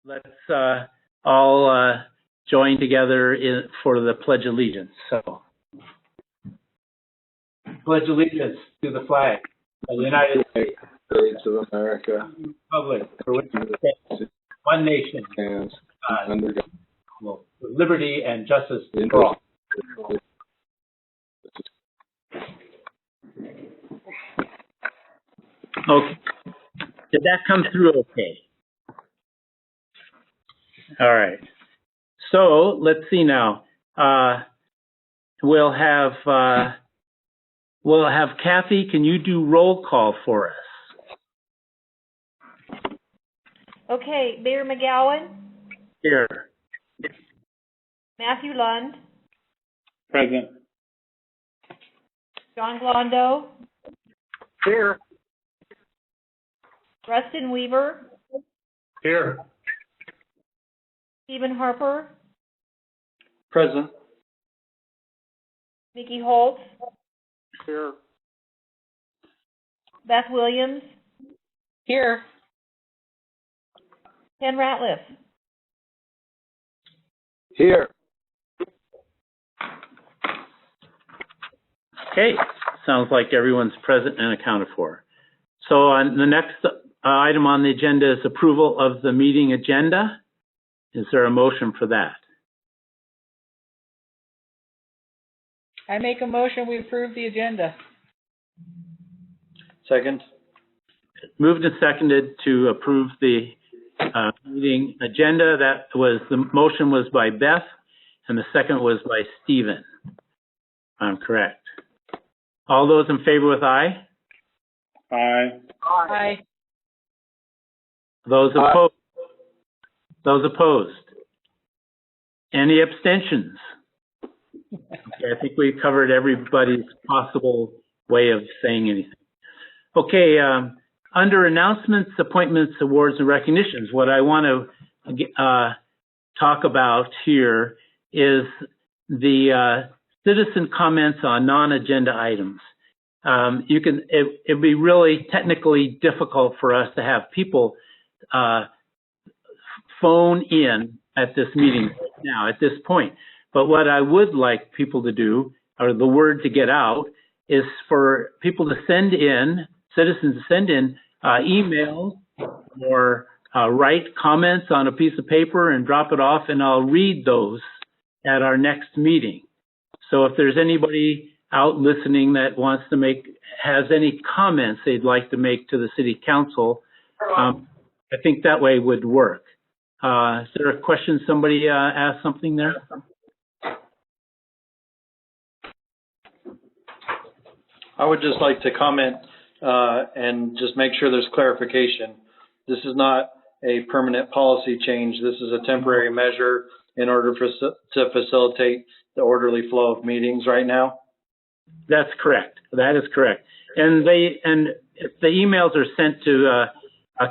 Let's all join together for the Pledge of Allegiance. So, Pledge allegiance to the flag of the United States of America, Republic, for which it stands, one nation, under God, with liberty and justice for all. Okay. Did that come through okay? All right. So let's see now. We'll have Kathy. Can you do roll call for us? Okay, Mayor McGowan. Here. Matthew Lund. Present. John Glondo. Here. Rustin Weaver. Here. Stephen Harper. Present. Mickey Holtz. Here. Beth Williams. Here. Ken Ratliff. here. Okay. Sounds like everyone's present and accounted for. So on the next item on the agenda is approval of the meeting agenda. Is there a motion for that? I make a motion we approve the agenda. Second. Moved and seconded to approve the meeting agenda. The motion was by Beth and the second was by Stephen. I'm correct. All those in favor with aye? Aye. Aye. Those opposed? Those opposed? Any abstentions? Okay, I think we covered everybody's possible way of saying anything. Okay, under announcements, appointments, awards, and recognitions, what I want to talk about here is the citizen comments on non-agenda items. It'd be really technically difficult for us to have people phone in at this meeting right now, at this point. But what I would like people to do, or the word to get out, is for people to send in, citizens to send in emails or write comments on a piece of paper and drop it off, and I'll read those at our next meeting. So if there's anybody out listening that has any comments they'd like to make to the City Council, I think that way would work. Is there a question? Somebody asked something there? I would just like to comment and just make sure there's clarification. This is not a permanent policy change. This is a temporary measure in order to facilitate the orderly flow of meetings right now. That's correct. That is correct. And if the emails are sent to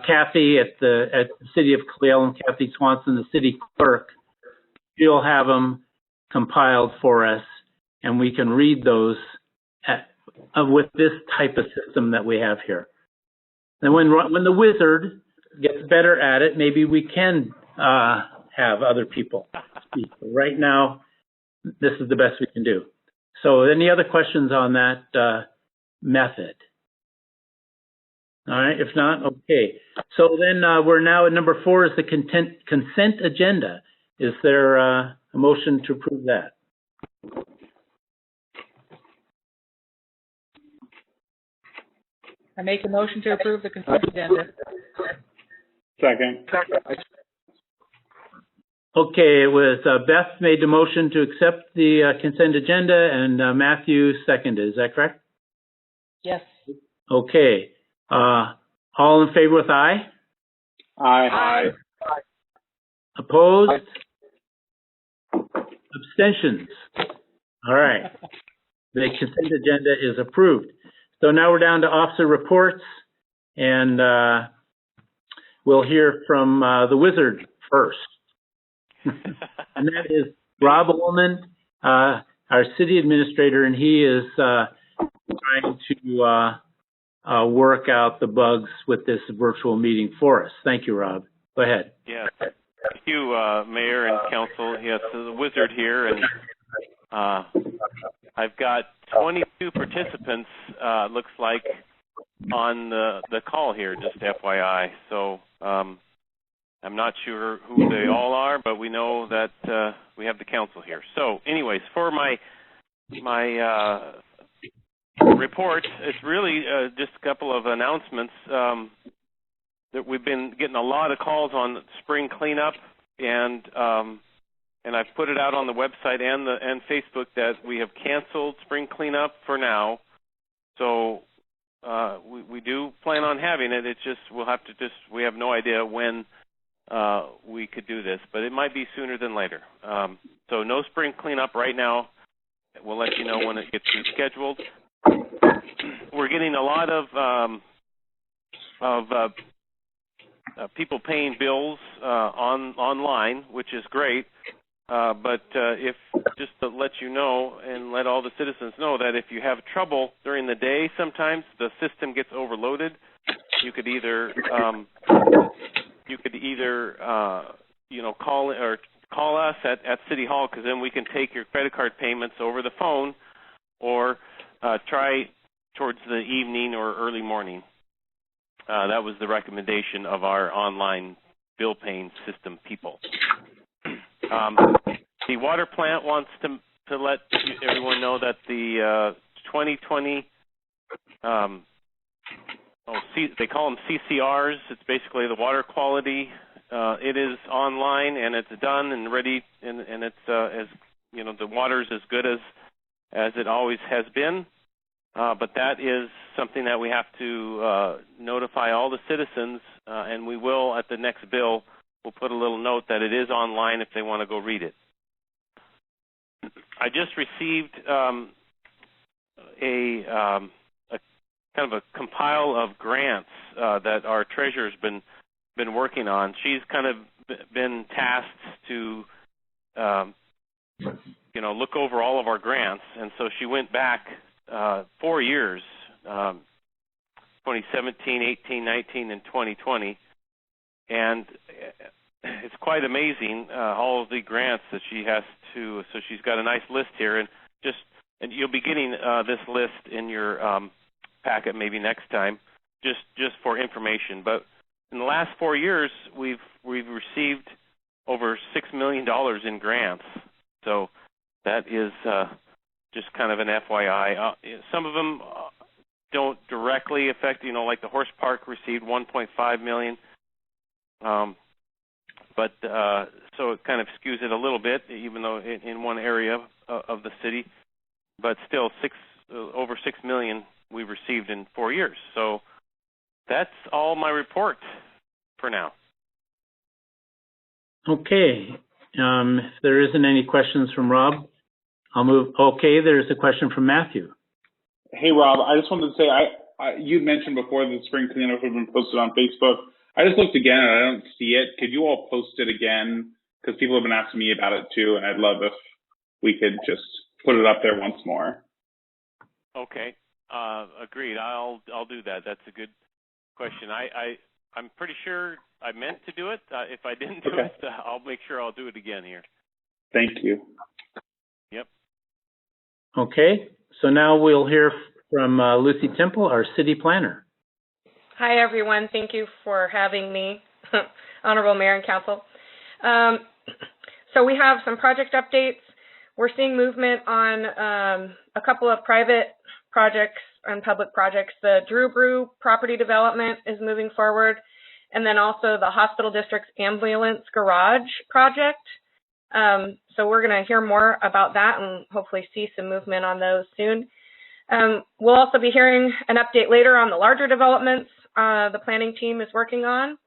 Kathy at the City of Elum, Kathy Swanson, the city clerk, she'll have them compiled for us, and we can read those with this type of system that we have here. And when the wizard gets better at it, maybe we can have other people speak. But right now, this is the best we can do. So any other questions on that method? All right, if not, okay. So then we're now at number 4 is the consent agenda. Is there a motion to approve that? I make a motion to approve the consent agenda. Second. Okay, it was Beth made the motion to accept the consent agenda, and Matthew seconded. Is that correct? Yes. Okay. All in favor with aye? Aye. Aye. Opposed? Abstentions? All right. The consent agenda is approved. So now we're down to officer reports, and we'll hear from the wizard first. And that is Rob Ullman, our city administrator, and he is trying to work out the bugs with this virtual meeting for us. Thank you, Rob. Go ahead. Yeah, Thank you, Mayor and Council. Yes, the wizard here, and I've got 22 participants, looks like, on the call here, just FYI. So I'm not sure who they all are, but we know that we have the council here. So anyways, for my report, it's really just a couple of announcements. That we've been getting a lot of calls on spring cleanup, and I've put it out on the website and Facebook that we have canceled spring cleanup for now. So we do plan on having it. It's just we have no idea when we could do this, but it might be sooner than later. So no spring cleanup right now. We'll let you know when it gets rescheduled. We're getting a lot of people paying bills online, which is great. But if just to let you know and let all the citizens know that if you have trouble during the day, sometimes the system gets overloaded. You could either call us at City Hall, because then we can take your credit card payments over the phone, or try towards the evening or early morning. That was the recommendation of our online bill paying system people. The water plant wants to let everyone know that the 2020, they call them CCRs. It's basically the water quality. It is online and it's done and ready, and it's as you know, the water's as good as it always has been. But that is something that we have to notify all the citizens, and we will at the next bill. We'll put a little note that it is online if they want to go read it. I just received a kind of a compile of grants that our treasurer's been working on. She's kind of been tasked to look over all of our grants, and so she went back 4 years, 2017, 18, 19, and 2020, and it's quite amazing, all of the grants that she has to. So she's got a nice list here, and you'll be getting this list in your packet maybe next time, just for information. But in the last 4 years, we've received over $6 million in grants. So that is just kind of an FYI. Some of them don't directly affect, like the horse park received $1.5 million. But so it kind of skews it a little bit, even though in one area of the city. But still, over $6 million we received in 4 years. So that's all my report for now. Okay. If there isn't any questions from Rob, I'll move. Okay, there's a question from Matthew. Hey, Rob, I just wanted to say, you mentioned before that spring cleanup had been posted on Facebook. I just looked again and I don't see it. Could you all post it again? Because people have been asking me about it too, and I'd love if we could just put it up there once more. Okay, agreed. I'll do that. That's a good question. I'm pretty sure I meant to do it. If I didn't do it, I'll make sure I'll do it again here. Thank you. Yep. Okay, so now we'll hear from Lucy Temple, our city planner. Hi, everyone. Thank you for having me, Honorable Mayor and Council. So we have some project updates. We're seeing movement on a couple of private projects and public projects. The Drew Brew property development is moving forward, and then also the hospital district's ambulance garage project. So we're going to hear more about that and hopefully see some movement on those soon. We'll also be hearing an update later on the larger developments the planning team is working on.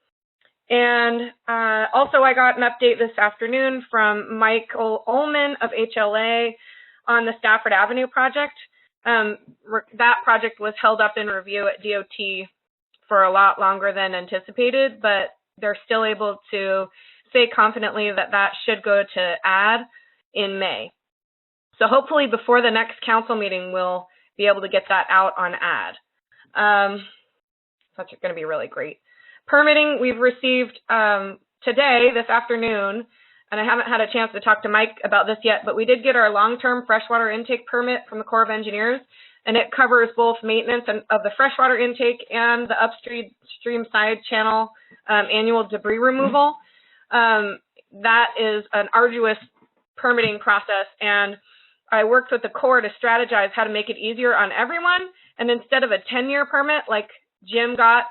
And also I got an update this afternoon from Michael Ullman of HLA on the Stafford Avenue project. That project was held up in review at DOT for a lot longer than anticipated, but they're still able to say confidently that that should go to add in May. So hopefully before the next council meeting, we'll be able to get that out on ad. That's going to be really great. Permitting, we've received today, this afternoon, and I haven't had a chance to talk to Mike about this yet, but we did get our long-term freshwater intake permit from the Corps of Engineers, and it covers both maintenance of the freshwater intake and the upstream side channel annual debris removal. That is an arduous permitting process, and I worked with the Corps to strategize how to make it easier on everyone, and instead of a 10-year permit like Jim got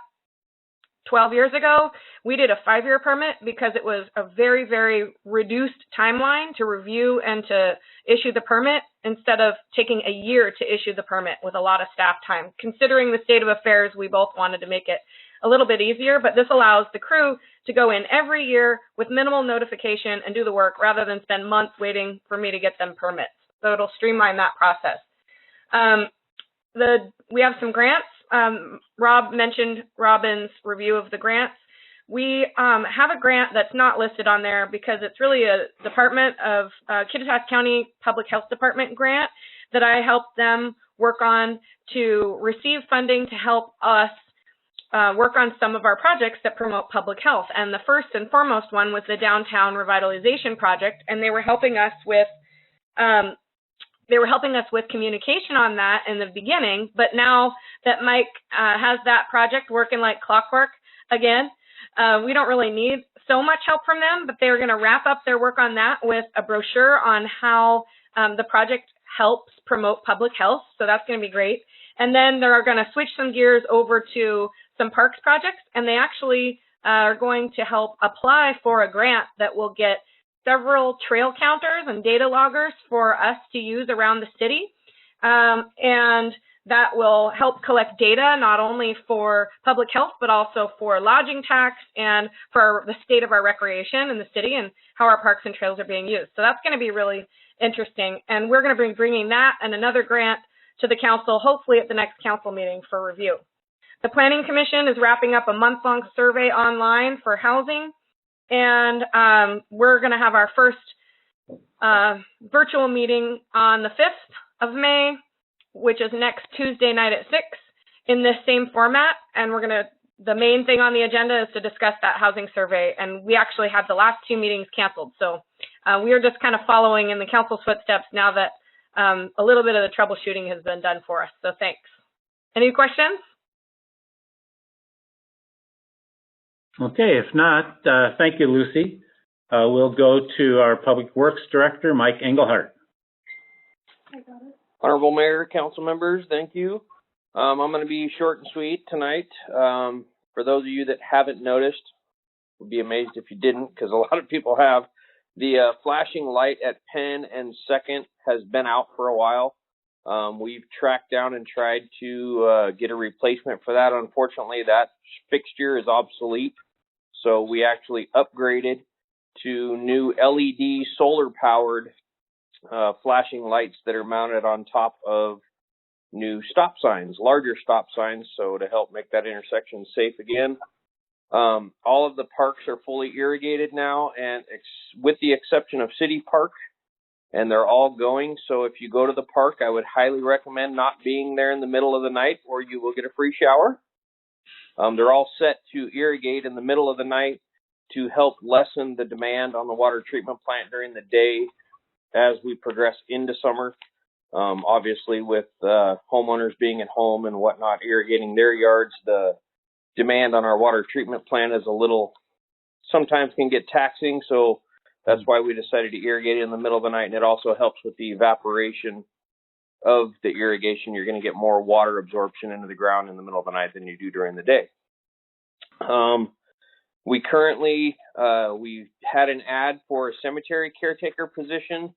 12 years ago, we did a 5-year permit because it was a very, very reduced timeline to review and to issue the permit instead of taking a year to issue the permit with a lot of staff time. Considering the state of affairs, we both wanted to make it a little bit easier, but this allows the crew to go in every year with minimal notification and do the work rather than spend months waiting for me to get them permits. So it'll streamline that process. We have some grants. Rob mentioned Robin's review of the grants. We have a grant that's not listed on there because it's really a Department of Kittitas County Public Health Department grant that I helped them work on to receive funding to help us work on some of our projects that promote public health. And the first and foremost one was the Downtown Revitalization Project, and they were helping us with communication on that in the beginning, but now that Mike has that project working like clockwork again, we don't really need so much help from them, but they're going to wrap up their work on that with a brochure on how the project helps promote public health, so that's going to be great. And then they're going to switch some gears over to some parks projects, and they actually are going to help apply for a grant that will get several trail counters and data loggers for us to use around the city. And that will help collect data not only for public health, but also for lodging tax and for the state of our recreation in the city and how our parks and trails are being used. So that's going to be really interesting. And we're going to be bringing that and another grant to the council, hopefully at the next council meeting for review. The Planning Commission is wrapping up a month-long survey online for housing. And we're going to have our first virtual meeting on the 5th of May, which is next Tuesday night at 6 in this same format. And the main thing on the agenda is to discuss that housing survey. And we actually had the last 2 meetings canceled. So we are just kind of following in the council's footsteps now that a little bit of the troubleshooting has been done for us. So thanks. Any questions? Okay, if not, thank you, Lucy. We'll go to our Public Works Director, Mike Engelhardt. Honorable Mayor, council members, thank you. I'm going to be short and sweet tonight. For those of you that haven't noticed, would be amazed if you didn't, because a lot of people have. The flashing light at Penn and 2nd has been out for a while. We've tracked down and tried to get a replacement for that. Unfortunately, that fixture is obsolete. So we actually upgraded to new LED solar-powered flashing lights that are mounted on top of new stop signs, larger stop signs, so to help make that intersection safe again. All of the parks are fully irrigated now, and with the exception of City Park, and they're all going. So if you go to the park, I would highly recommend not being there in the middle of the night, or you will get a free shower. They're all set to irrigate in the middle of the night to help lessen the demand on the water treatment plant during the day as we progress into summer. Obviously, with homeowners being at home and whatnot, irrigating their yards, the demand on our water treatment plant is sometimes can get taxing. So that's why we decided to irrigate it in the middle of the night. And it also helps with the evaporation of the irrigation. You're going to get more water absorption into the ground in the middle of the night than you do during the day. We currently, we had an ad for a cemetery caretaker position.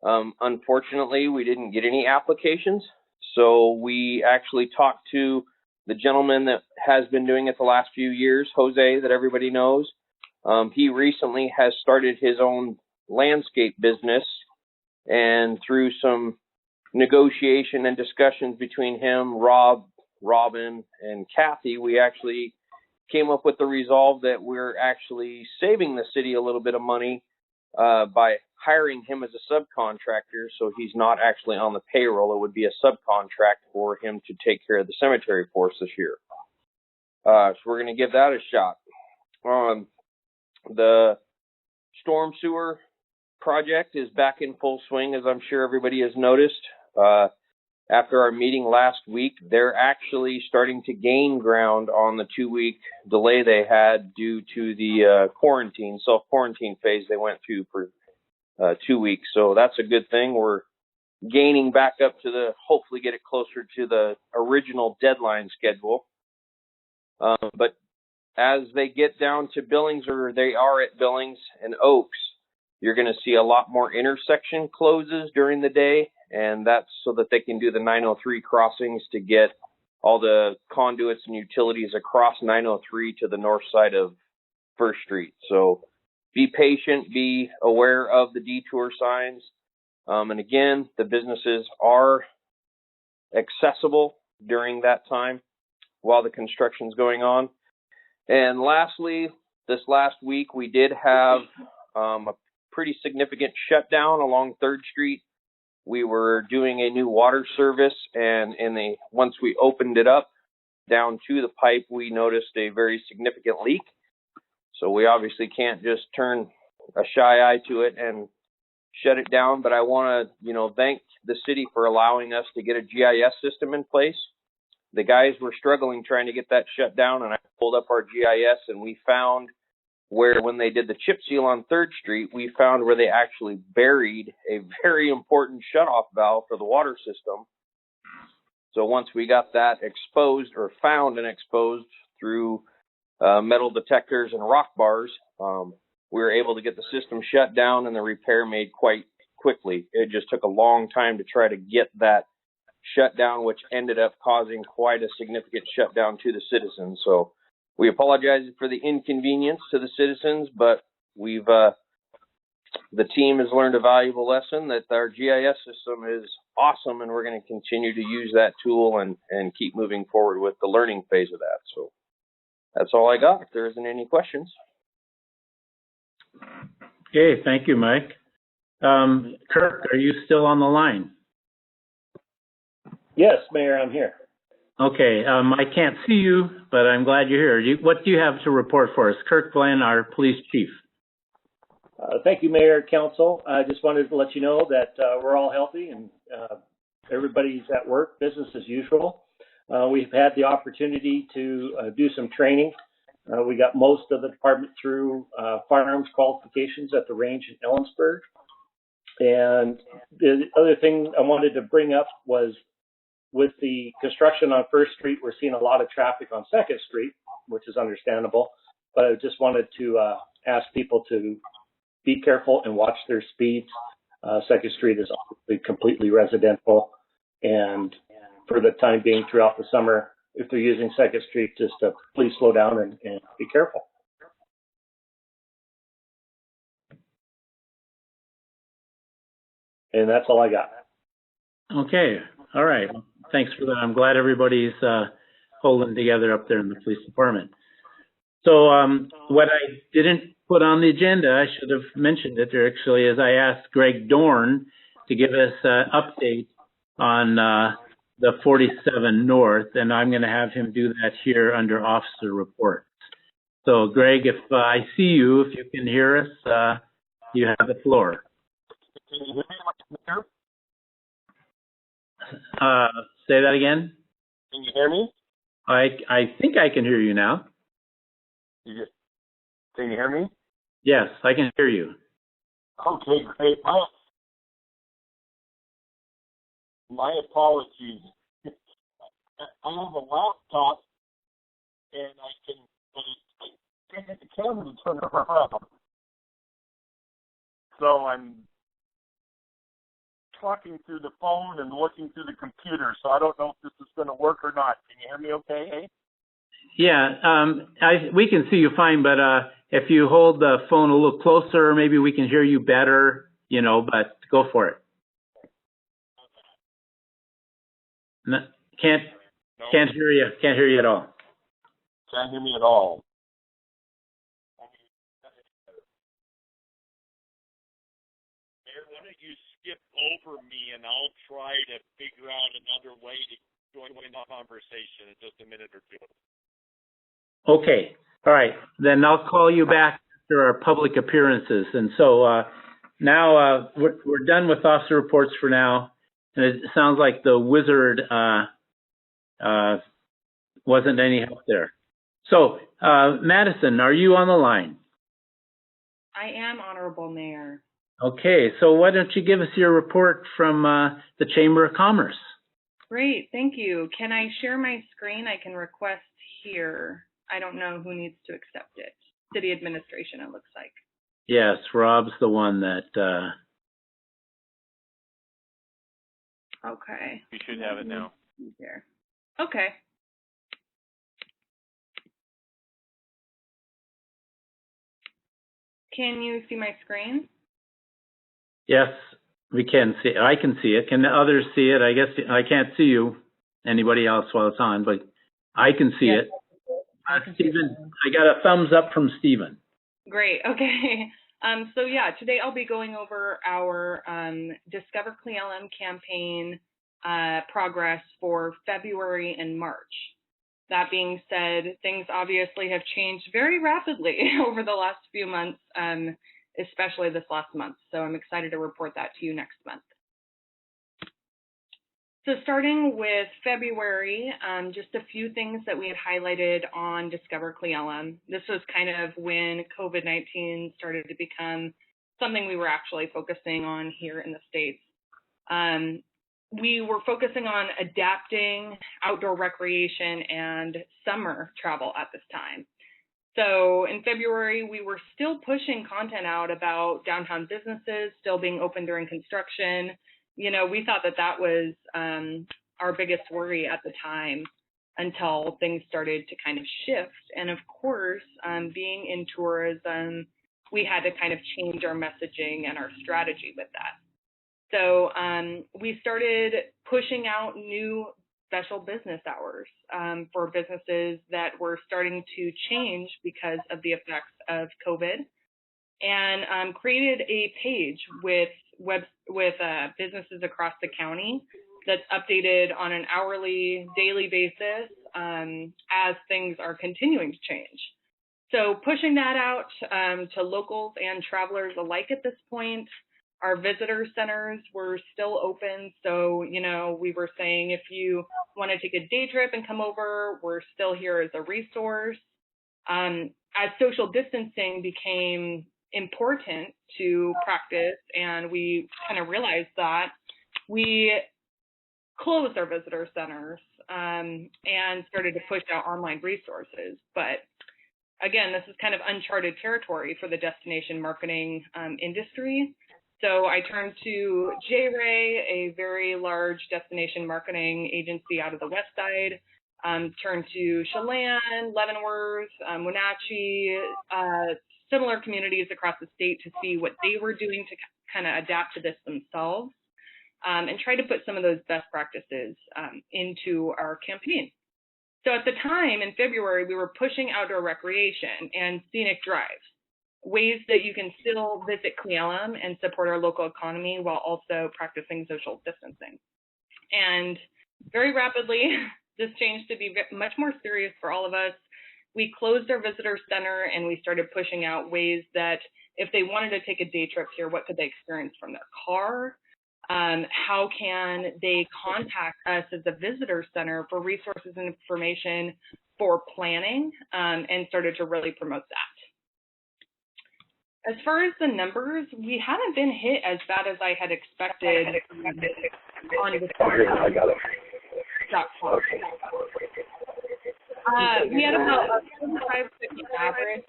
Unfortunately, we didn't get any applications. So we actually talked to the gentleman that has been doing it the last few years, Jose, that everybody knows. He recently has started his own landscape business, and through some negotiation and discussions between him, Rob, Robin, and Kathy, we actually came up with the resolve that we're actually saving the city a little bit of money by hiring him as a subcontractor, so he's not actually on the payroll. It would be a subcontract for him to take care of the cemetery for us this year. So we're going to give that a shot. The storm sewer project is back in full swing, as I'm sure everybody has noticed. After our meeting last week, they're actually starting to gain ground on the 2-week delay they had due to the self-quarantine phase they went through for 2 weeks. So that's a good thing. We're gaining back up to hopefully get it closer to the original deadline schedule. But as they get down to Billings, or they are at Billings and Oaks, you're going to see a lot more intersection closes during the day, and that's so that they can do the 903 crossings to get all the conduits and utilities across 903 to the north side of First Street. So be patient, be aware of the detour signs. And again, the businesses are accessible during that time while the construction's going on. And lastly, this last week, we did have a pretty significant shutdown along 3rd Street. We were doing a new water service, and once we opened it up down to the pipe, we noticed a very significant leak. So we obviously can't just turn a shy eye to it and shut it down. But I want to, thank the city for allowing us to get a GIS system in place. The guys were struggling trying to get that shut down, and I pulled up our GIS, and we found when they did the chip seal on 3rd Street, we found where they actually buried a very important shutoff valve for the water system. So once we got that exposed, or found and exposed through metal detectors and rock bars, we were able to get the system shut down and the repair made quite quickly. It just took a long time to try to get that shut down, which ended up causing quite a significant shutdown to the citizens. So we apologize for the inconvenience to the citizens, but the team has learned a valuable lesson that our GIS system is awesome, and we're going to continue to use that tool and keep moving forward with the learning phase of that. So that's all I got. If there isn't any questions. Okay, thank you, Mike. Kirk, are you still on the line? Yes, Mayor, I'm here. Okay, I can't see you, but I'm glad you're here. What do you have to report for us? Kirk Glenn, our police chief. Thank you, Mayor, Council. I just wanted to let you know that we're all healthy and everybody's at work, business as usual. We've had the opportunity to do some training. We got most of the department through firearms qualifications at the range in Ellensburg. And the other thing I wanted to bring up was, with the construction on First Street, we're seeing a lot of traffic on Second Street, which is understandable. But I just wanted to ask people to be careful and watch their speeds. Second Street is obviously completely residential, and for the time being throughout the summer, if they're using Second Street, just please slow down and be careful. And that's all I got. Okay, all right. Thanks for that. I'm glad everybody's holding together up there in the police department. So what I didn't put on the agenda, I should have mentioned it actually, is I asked Greg Dorn to give us an update on the 47 North, and I'm going to have him do that here under officer reports. So Greg, if I see you, if you can hear us, you have the floor. Can you hear me, Mayor? Say that again. Can you hear me? I think I can hear you now. Can you hear me? Yes, I can hear you. Okay, great. My apologies. I have a laptop, and I can get the camera to turn around. So I'm talking through the phone and looking through the computer, so I don't know if this is going to work or not. Can you hear me okay? Yeah, we can see you fine, but if you hold the phone a little closer, maybe we can hear you better, but go for it. No, can't hear you. Can't hear you at all. Can't hear me at all. Mayor, why don't you skip over me and I'll try to figure out another way to join the conversation in just a minute or two. Okay. All right. Then I'll call you back after our public appearances. And so now we're done with officer reports for now. And it sounds like the wizard wasn't any help there. So, Madison, are you on the line? I am, Honorable Mayor. Okay, so why don't you give us your report from the Chamber of Commerce? Great, thank you. Can I share my screen? I can request here. I don't know who needs to accept it. City administration, it looks like. Yes, Rob's the one that... Okay. You should have it now. There. Okay. Can you see my screen? Yes, we can see. I can see it. Can others see it? I guess I can't see you, anybody else while it's on, but I can see it. Stephen, I got a thumbs up from Stephen. Great. Okay. So yeah, today I'll be going over our Discover Cle Elum campaign progress for February and March. That being said, things obviously have changed very rapidly over the last few months, especially this last month. So I'm excited to report that to you next month. So starting with February, just a few things that we had highlighted on Discover Cle Elum. This was kind of when COVID-19 started to become something we were actually focusing on here in the States. We were focusing on adapting outdoor recreation and summer travel at this time. So in February, we were still pushing content out about downtown businesses still being open during construction. You know, we thought that that was our biggest worry at the time until things started to kind of shift. And of course, being in tourism, we had to kind of change our messaging and our strategy with that. So we started pushing out new special business hours for businesses that were starting to change because of the effects of COVID, and created a page with businesses across the county that's updated on an hourly, daily basis as things are continuing to change. So pushing that out to locals and travelers alike at this point. Our visitor centers were still open. So, you know, we were saying if you want to take a day trip and come over, we're still here as a resource. As social distancing became important to practice and we kind of realized that, we closed our visitor centers and started to push out online resources. But again, this is kind of uncharted territory for the destination marketing industry. So I turned to J-Ray, a very large destination marketing agency out of the West Side, turned to Chelan, Leavenworth, Wenatchee, similar communities across the state to see what they were doing to kind of adapt to this themselves, and try to put some of those best practices into our campaign. So at the time in February, we were pushing outdoor recreation and scenic drives, ways that you can still visit Cle Elum and support our local economy while also practicing social distancing. And very rapidly, this changed to be much more serious for all of us. We closed our visitor center and we started pushing out ways that if they wanted to take a day trip here, what could they experience from their car? How can they contact us as a visitor center for resources and information for planning, and started to really promote that. As far as the numbers, we haven't been hit as bad as I had expected on Discover.com. We had about a 45-50 average.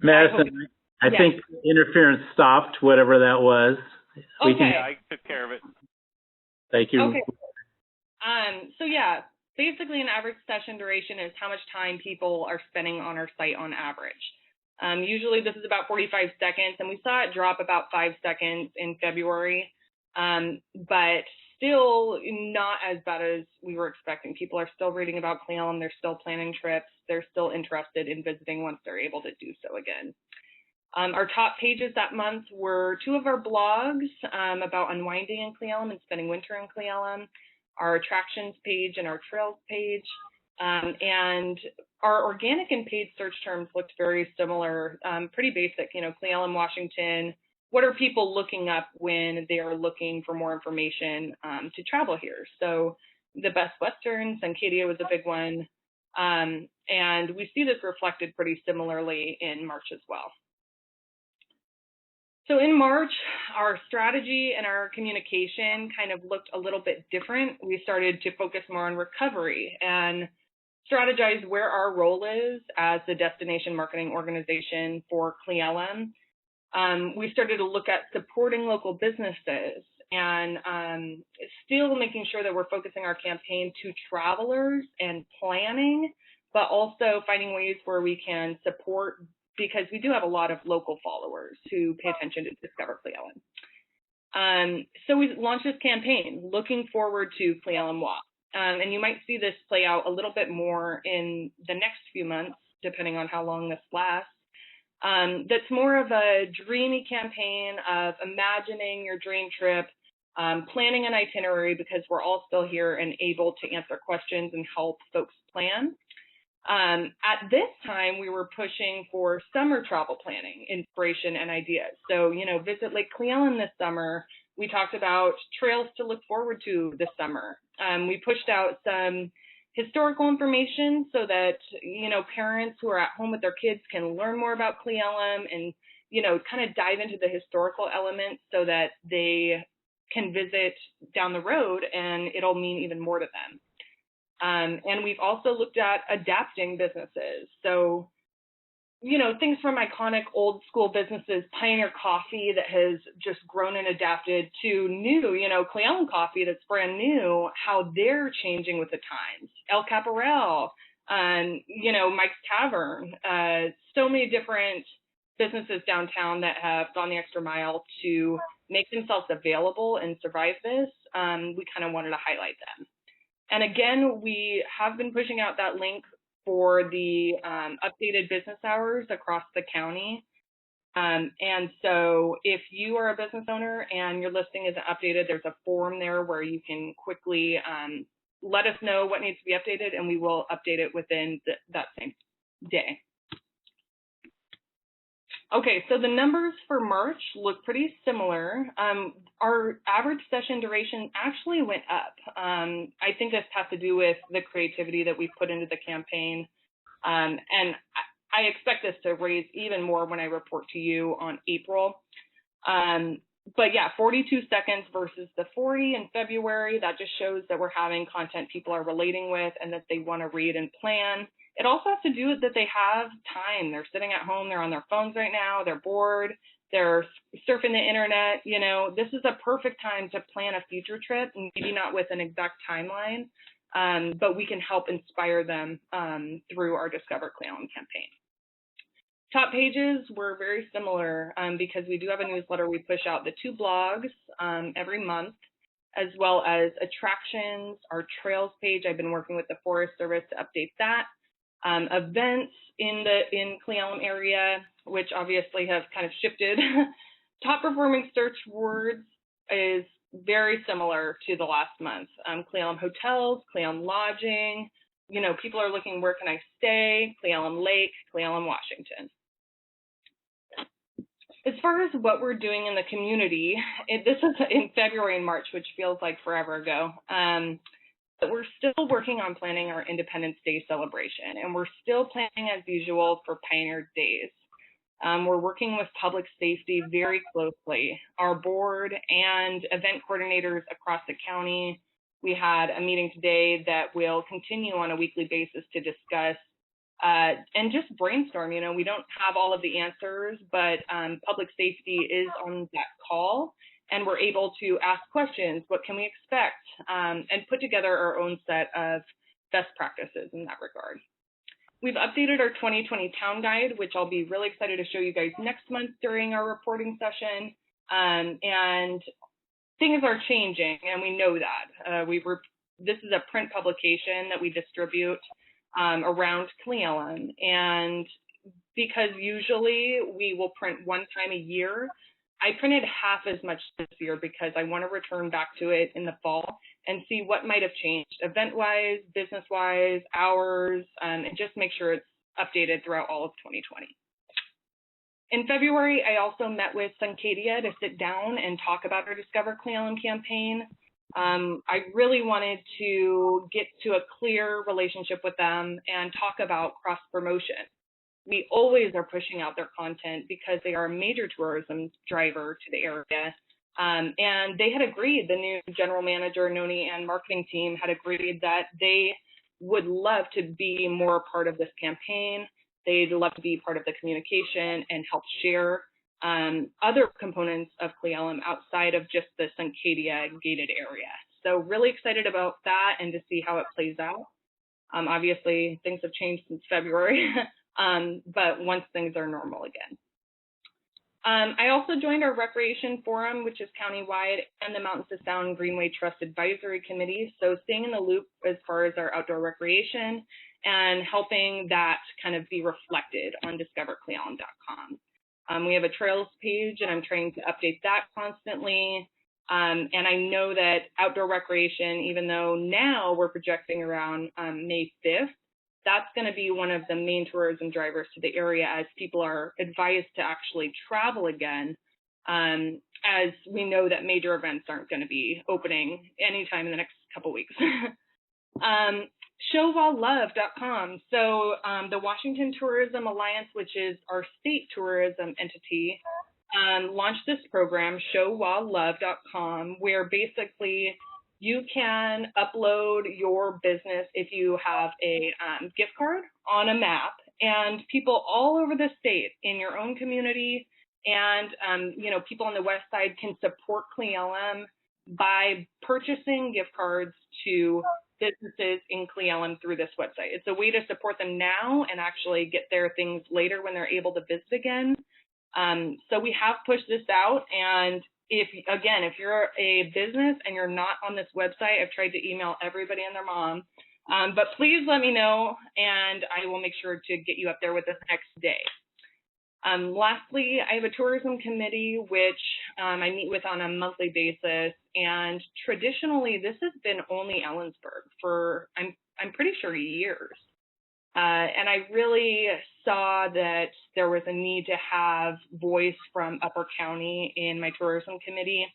Madison, I think interference stopped, whatever that was. Okay. Yeah, I took care of it. Thank you. Okay. So yeah, basically an average session duration is how much time people are spending on our site on average. Usually this is about 45 seconds, and we saw it drop about 5 seconds in February, but still not as bad as we were expecting. People are still reading about Cle Elum, they're still planning trips, they're still interested in visiting once they're able to do so again. Our top pages that month were 2 of our blogs about unwinding in Cle Elum and spending winter in Cle Elum, our attractions page and our trails page, and our organic and paid search terms looked very similar, pretty basic, you know, Cle Elum, Washington. What are people looking up when they are looking for more information to travel here? So the Best Westerns, Sancadia was a big one, and we see this reflected pretty similarly in March as well. So in March, our strategy and our communication kind of looked a little bit different. We started to focus more on recovery and strategize where our role is as the destination marketing organization for Cle Elum. We started to look at supporting local businesses and still making sure that we're focusing our campaign to travelers and planning, but also finding ways where we can support, because we do have a lot of local followers who pay attention to Discover Cle Elum. So we launched this campaign, looking forward to Cle Elum Walk. And you might see this play out a little bit more in the next few months, depending on how long this lasts. That's more of a dreamy campaign of imagining your dream trip, planning an itinerary, because we're all still here and able to answer questions and help folks plan. At this time, we were pushing for summer travel planning, inspiration, and ideas. So, you know, visit Lake Cle Elum this summer. We talked about trails to look forward to this summer. We pushed out some historical information so that, you know, parents who are at home with their kids can learn more about Cle Elum and, you know, kind of dive into the historical elements so that they can visit down the road and it'll mean even more to them. And we've also looked at adapting businesses. So, you know, things from iconic old school businesses, Pioneer Coffee that has just grown and adapted, to new, you know, Cle Elum Coffee that's brand new, how they're changing with the times. El Caporal, you know, Mike's Tavern, so many different businesses downtown that have gone the extra mile to make themselves available and survive this. We kind of wanted to highlight them. And again, we have been pushing out that link for the updated business hours across the county. And so if you are a business owner and your listing isn't updated, there's a form there where you can quickly let us know what needs to be updated, and we will update it within that same day. Okay, so the numbers for March look pretty similar. Our average session duration actually went up. I think this has to do with the creativity that we've put into the campaign. And I expect this to raise even more when I report to you on April. But yeah, 42 seconds versus the 40 in February. That just shows that we're having content people are relating with and that they want to read and plan. It also has to do with that they have time. They're sitting at home, they're on their phones right now, they're bored, they're surfing the internet. You know, this is a perfect time to plan a future trip, maybe not with an exact timeline, but we can help inspire them through our Discover Cle Elum campaign. Top pages were very similar because we do have a newsletter. We push out the 2 blogs every month, as well as attractions, our trails page. I've been working with the Forest Service to update that. Events in Cle Elum area, which obviously have kind of shifted. Top performing search words is very similar to the last month. Cle Elum hotels, Cle Elum lodging. You know, people are looking, where can I stay? Cle Elum Lake, Cle Elum, Washington. As far as what we're doing in the community, this is in February and March, which feels like forever ago. But we're still working on planning our Independence Day celebration, and we're still planning as usual for Pioneer Days. We're working with public safety very closely, our board and event coordinators across the county. We had a meeting today that will continue on a weekly basis to discuss and just brainstorm. You know, we don't have all of the answers, but public safety is on that call. And we're able to ask questions, what can we expect, and put together our own set of best practices in that regard. We've updated our 2020 Town Guide, which I'll be really excited to show you guys next month during our reporting session. And things are changing, and we know that. This is a print publication that we distribute around Cle Elum, and because usually we will print one time a year. I printed half as much this year because I want to return back to it in the fall and see what might have changed event-wise, business-wise, hours, and just make sure it's updated throughout all of 2020. In February, I also met with Suncadia to sit down and talk about our Discover Cle Elum campaign. I really wanted to get to a clear relationship with them and talk about cross-promotion. We always are pushing out their content because they are a major tourism driver to the area. And they had agreed, the new general manager, Noni, and marketing team had agreed that they would love to be more a part of this campaign. They'd love to be part of the communication and help share other components of Cle Elum outside of just the Suncadia gated area. So really excited about that and to see how it plays out. Obviously, things have changed since February. But once things are normal again. I also joined our Recreation Forum, which is countywide, and the Mountains to Sound Greenway Trust Advisory Committee. So staying in the loop as far as our outdoor recreation and helping that kind of be reflected on discovercleelum.com. We have a trails page, and I'm trying to update that constantly. And I know that outdoor recreation, even though now we're projecting around May 5th, that's going to be one of the main tourism drivers to the area as people are advised to actually travel again, as we know that major events aren't going to be opening anytime in the next couple weeks. Showwhilelove.com. So the Washington Tourism Alliance, which is our state tourism entity, launched this program, showwhilelove.com, where basically you can upload your business if you have a gift card on a map, and people all over the state in your own community and people on the west side can support Cle Elum by purchasing gift cards to businesses in Cle Elum through this website. It's a way to support them now and actually get their things later when they're able to visit again. So we have pushed this out, and if you're a business and you're not on this website, I've tried to email everybody and their mom, but please let me know, and I will make sure to get you up there with us next day. Lastly, I have a tourism committee, which I meet with on a monthly basis, and traditionally this has been only Ellensburg for, I'm pretty sure, years. And I really saw that there was a need to have voice from Upper County in my tourism committee.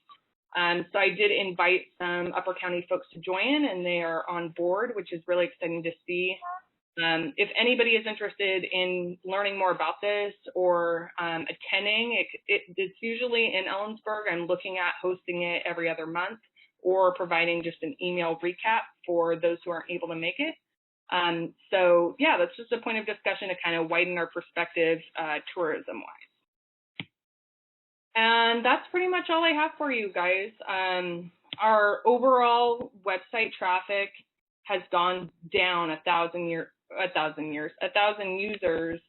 So I did invite some Upper County folks to join, and they are on board, which is really exciting to see. If anybody is interested in learning more about this or attending, it's usually in Ellensburg. I'm looking at hosting it every other month or providing just an email recap for those who aren't able to make it. So yeah, that's just a point of discussion to kind of widen our perspective tourism-wise. And that's pretty much all I have for you guys. Our overall website traffic has gone down 1,000 users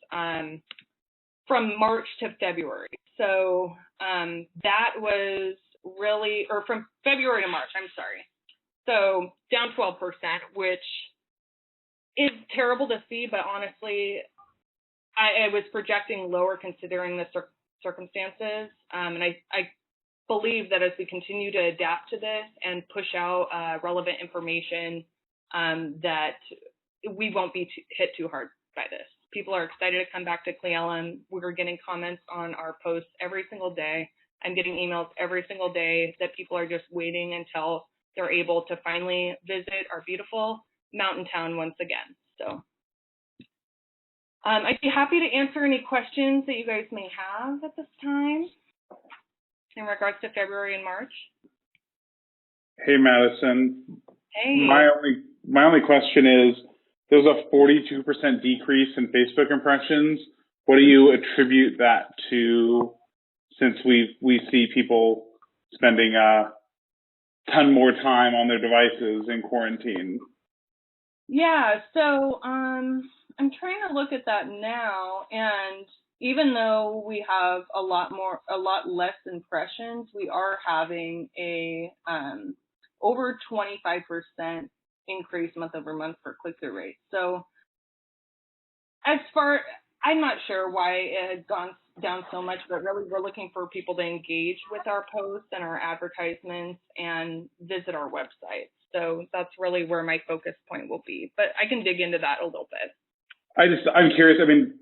from March to February. So that was really, or from February to March, I'm sorry. So down 12%, which is terrible to see, but honestly, I was projecting lower considering the circumstances. And I believe that as we continue to adapt to this and push out relevant information, that we won't be hit too hard by this. People are excited to come back to Cle Elum. We're getting comments on our posts every single day. I'm getting emails every single day that people are just waiting until they're able to finally visit our beautiful mountain town once again. So I'd be happy to answer any questions that you guys may have at this time in regards to February and March. Hey, Madison. Hey. My only question is, there's a 42% decrease in Facebook impressions. What do you attribute that to, since we see people spending a ton more time on their devices in quarantine? Yeah, so I'm trying to look at that now, and even though we have a lot less impressions, we are having a over 25% increase month over month for click-through rate. So as far, I'm not sure why it had gone down so much, but really we're looking for people to engage with our posts and our advertisements and visit our website. So that's really where my focus point will be. But I can dig into that a little bit. I'm curious. I mean,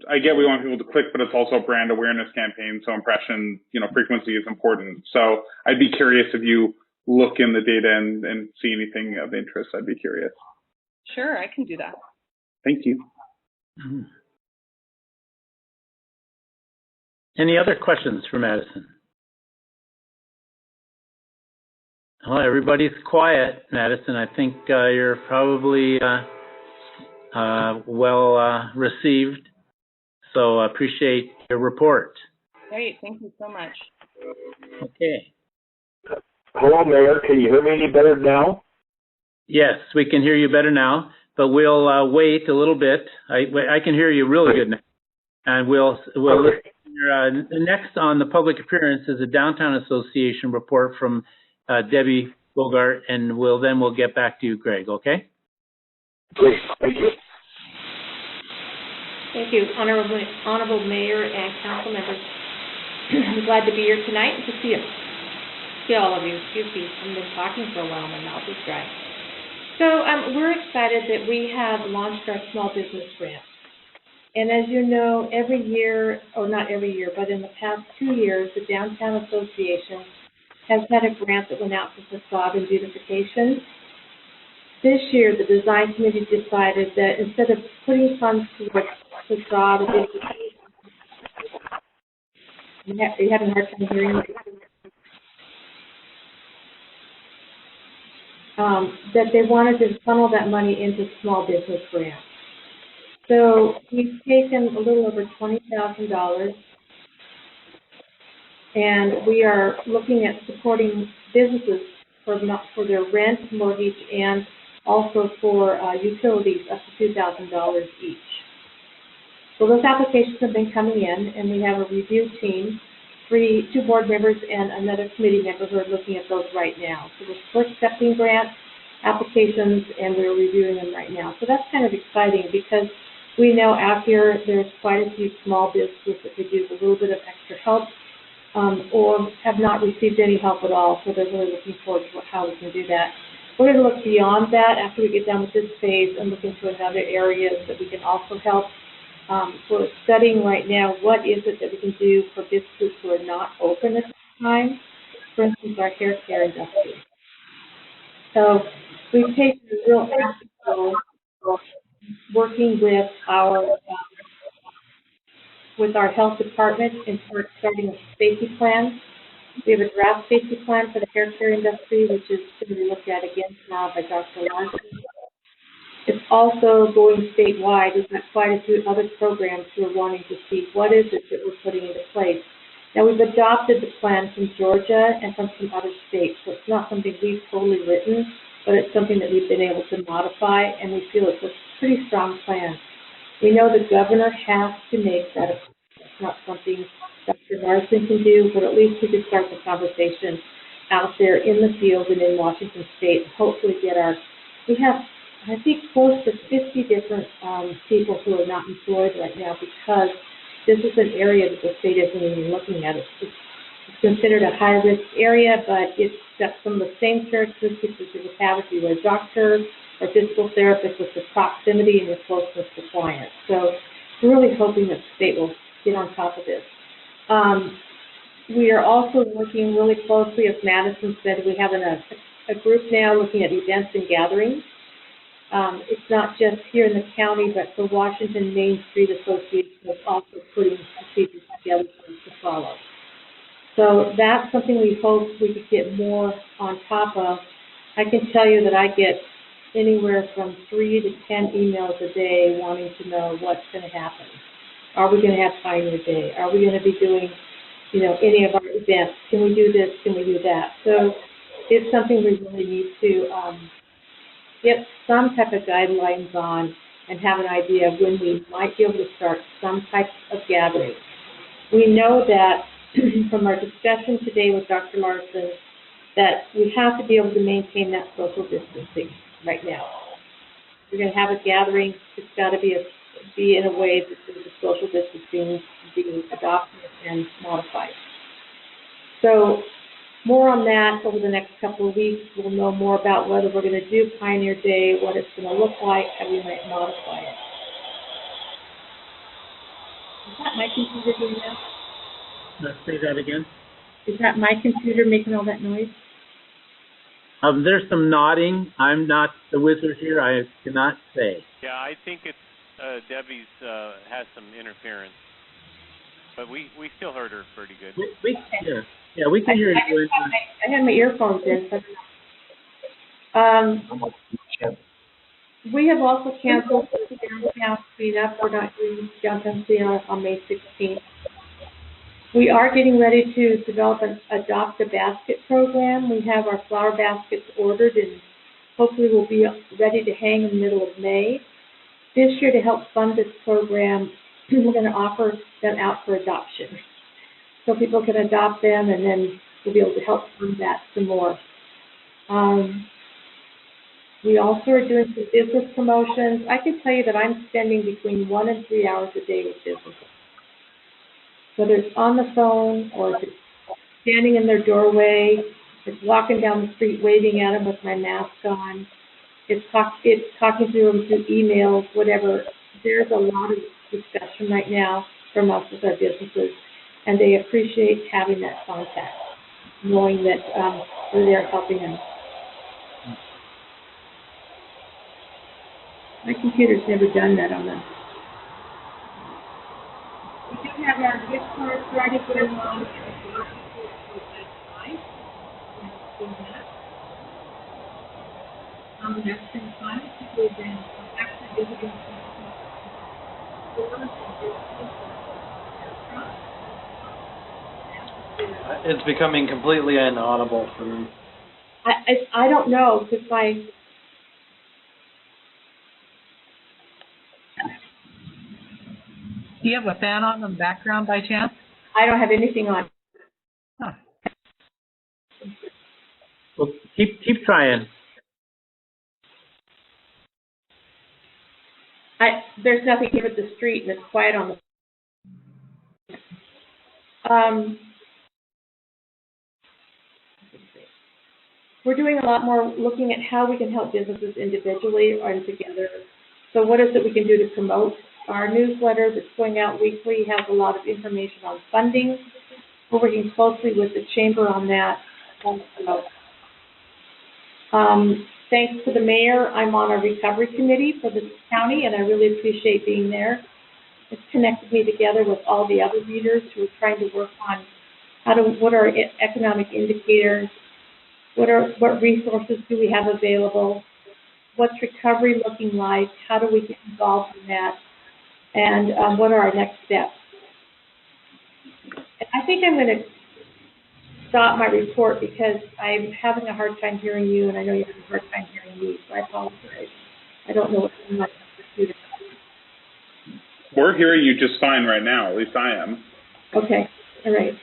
I get we want people to click, but it's also a brand awareness campaign. So impression, frequency is important. So I'd be curious if you look in the data and see anything of interest. I'd be curious. Sure, I can do that. Thank you. Mm-hmm. Any other questions for Madison? Well, everybody's quiet, Madison. I think you're probably well received. So I appreciate your report. Great. Thank you so much. Okay. Hello, Mayor. Can you hear me any better now? Yes, we can hear you better now, but we'll wait a little bit. I can hear you really good now. And we'll Okay. Next on the public appearance is a Downtown Association report from Debbie Bogart, and we'll get back to you, Greg, okay? Great. Thank you. Thank you, Honorable Mayor and Council members. I'm glad to be here tonight and to see all of you. Excuse me, I've been talking for a while, my mouth is dry. So we're excited that we have launched our small business grant. And as you know, every year, or not every year, but in the past 2 years, the Downtown Association has had a grant that went out for facade and beautification. This year, the design committee decided that instead of putting funds towards facade and beautification, are you having a hard time hearing me? That they wanted to funnel that money into small business grants. So we've taken a little over $20,000, and we are looking at supporting businesses for their rent, mortgage, and also for utilities up to $2,000 each. So those applications have been coming in, and we have a review team, 2 board members and another committee member who are looking at those right now. So we're accepting grant applications, and we're reviewing them right now. So that's kind of exciting because we know out here there's quite a few small businesses that could use a little bit of extra help or have not received any help at all, so they're really looking forward to how we can do that. We're going to look beyond that after we get done with this phase and look into other areas that we can also help. We're studying right now what is it that we can do for businesses who are not open at this time, for instance, our hair care industry. So we've taken a real active role working with our health department and starting a safety plan. We have a draft safety plan for the hair care industry, which is going to be looked at again now by Dr. Larson. It's also going statewide. We've got quite a few other programs who are wanting to see what is it that we're putting into place. Now, we've adopted the plan from Georgia and from some other states, so it's not something we've totally written, but it's something that we've been able to modify, and we feel it's a pretty strong plan. We know the governor has to make that. It's not something Dr. Larson can do, but at least we could start the conversation out there in the field and in Washington State, and hopefully get we have, I think, close to 50 different people who are not employed right now because this is an area that the state isn't even looking at. It's considered a high-risk area, but it's got some of the same characteristics as you would have if you were a doctor or physical therapist with the proximity and the closeness to clients. So we're really hoping that the state will get on top of this. We are also working really closely, as Madison said, we have a group now looking at events and gatherings. It's not just here in the county, but the Washington Main Street Association is also putting procedures together for us to follow. So that's something we hope we could get more on top of. I can tell you that I get anywhere from 3 to 10 emails a day wanting to know what's going to happen. Are we going to have Pioneer Day? Are we going to be doing, any of our events? Can we do this? Can we do that? So it's something we really need to get some type of guidelines on and have an idea of when we might be able to start some type of gathering. We know that from our discussion today with Dr. Larson that we have to be able to maintain that social distancing right now. We're going to have a gathering. It's got to be a be in a way that the social distancing be adopted and modified. So more on that over the next couple of weeks. We'll know more about whether we're going to do Pioneer Day, what it's going to look like, how we might modify it. Is that my computer doing that? Let's say that again. Is that my computer making all that noise? There's some nodding. I'm not the wizard here. I cannot say. Yeah, I think it's Debbie's has some interference, but we still heard her pretty good. We can hear you. I had my earphones in. But, we have also canceled the downtown cleanup. We're not doing downtown cleanup on May 16th. We are getting ready to develop an Adopt a Basket program. We have our flower baskets ordered and hopefully we'll be ready to hang in the middle of May. This year, to help fund this program, we're going to offer them out for adoption. So people can adopt them and then we'll be able to help fund that some more. We also are doing some business promotions. I can tell you that I'm spending between 1 and 3 hours a day with businesses. Whether it's on the phone or if it's standing in their doorway, it's walking down the street waving at them with my mask on, it's talking to them through emails, whatever. There's a lot of discussion right now from us with our businesses, and they appreciate having that contact, knowing that we're there helping them. My computer's never done that on them. We do have our gift cards ready for everyone. That's been fun. People have been actually visiting It's becoming completely inaudible for me. I don't know, because Do you have a fan on in the background by chance? I don't have anything on. Huh. Well, keep trying. There's nothing here at the street, and it's quiet on the. We're doing a lot more looking at how we can help businesses individually and together. So what is it we can do to promote? Our newsletter that's going out weekly has a lot of information on funding. We're working closely with the chamber on that. Thanks to the mayor, I'm on a recovery committee for the county, and I really appreciate being there. It's connected me together with all the other leaders who are trying to work on what are economic indicators, what resources do we have available, what's recovery looking like, how do we get involved in that, and what are our next steps. And I think I'm going to stop my report because I'm having a hard time hearing you, and I know you have a hard time hearing me, so I apologize. I don't know what's in my computer. We're hearing you just fine right now. At least I am. Okay. All right.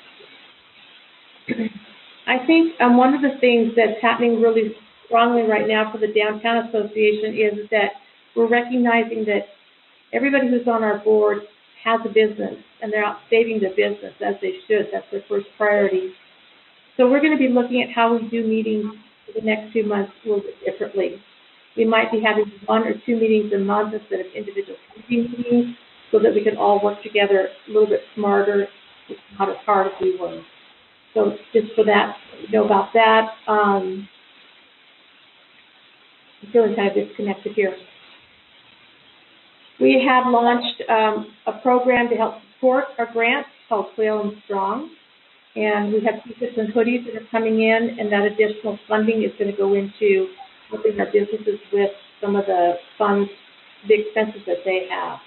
I think one of the things that's happening really strongly right now for the Downtown Association is that we're recognizing that everybody who's on our board has a business, and they're out saving their business as they should. That's their first priority. So we're going to be looking at how we do meetings for the next 2 months a little bit differently. We might be having 1 or 2 meetings a month instead of individual committee meetings so that we can all work together a little bit smarter, not as hard as we were. So just for that, you know about that. I'm feeling kind of disconnected here. We have launched a program to help support our grants called Elum Strong. And we have t-shirts and hoodies that are coming in, and that additional funding is going to go into helping our businesses with some of the funds, the expenses that they have.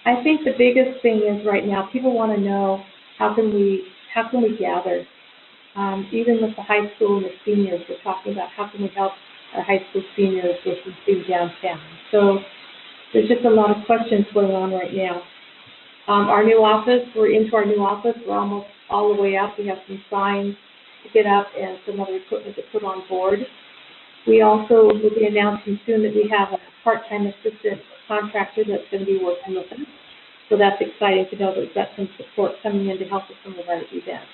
I think the biggest thing is right now, people want to know how can we gather. Even with the high school and the seniors, we're talking about how can we help our high school seniors with some things downtown. So there's just a lot of questions going on right now. Our new office, we're into our new office. We're almost all the way up. We have some signs to get up and some other equipment to put on board. We also will be announcing soon that we have a part-time assistant contractor that's going to be working with us. So that's exciting to know that we've got some support coming in to help with some of our events.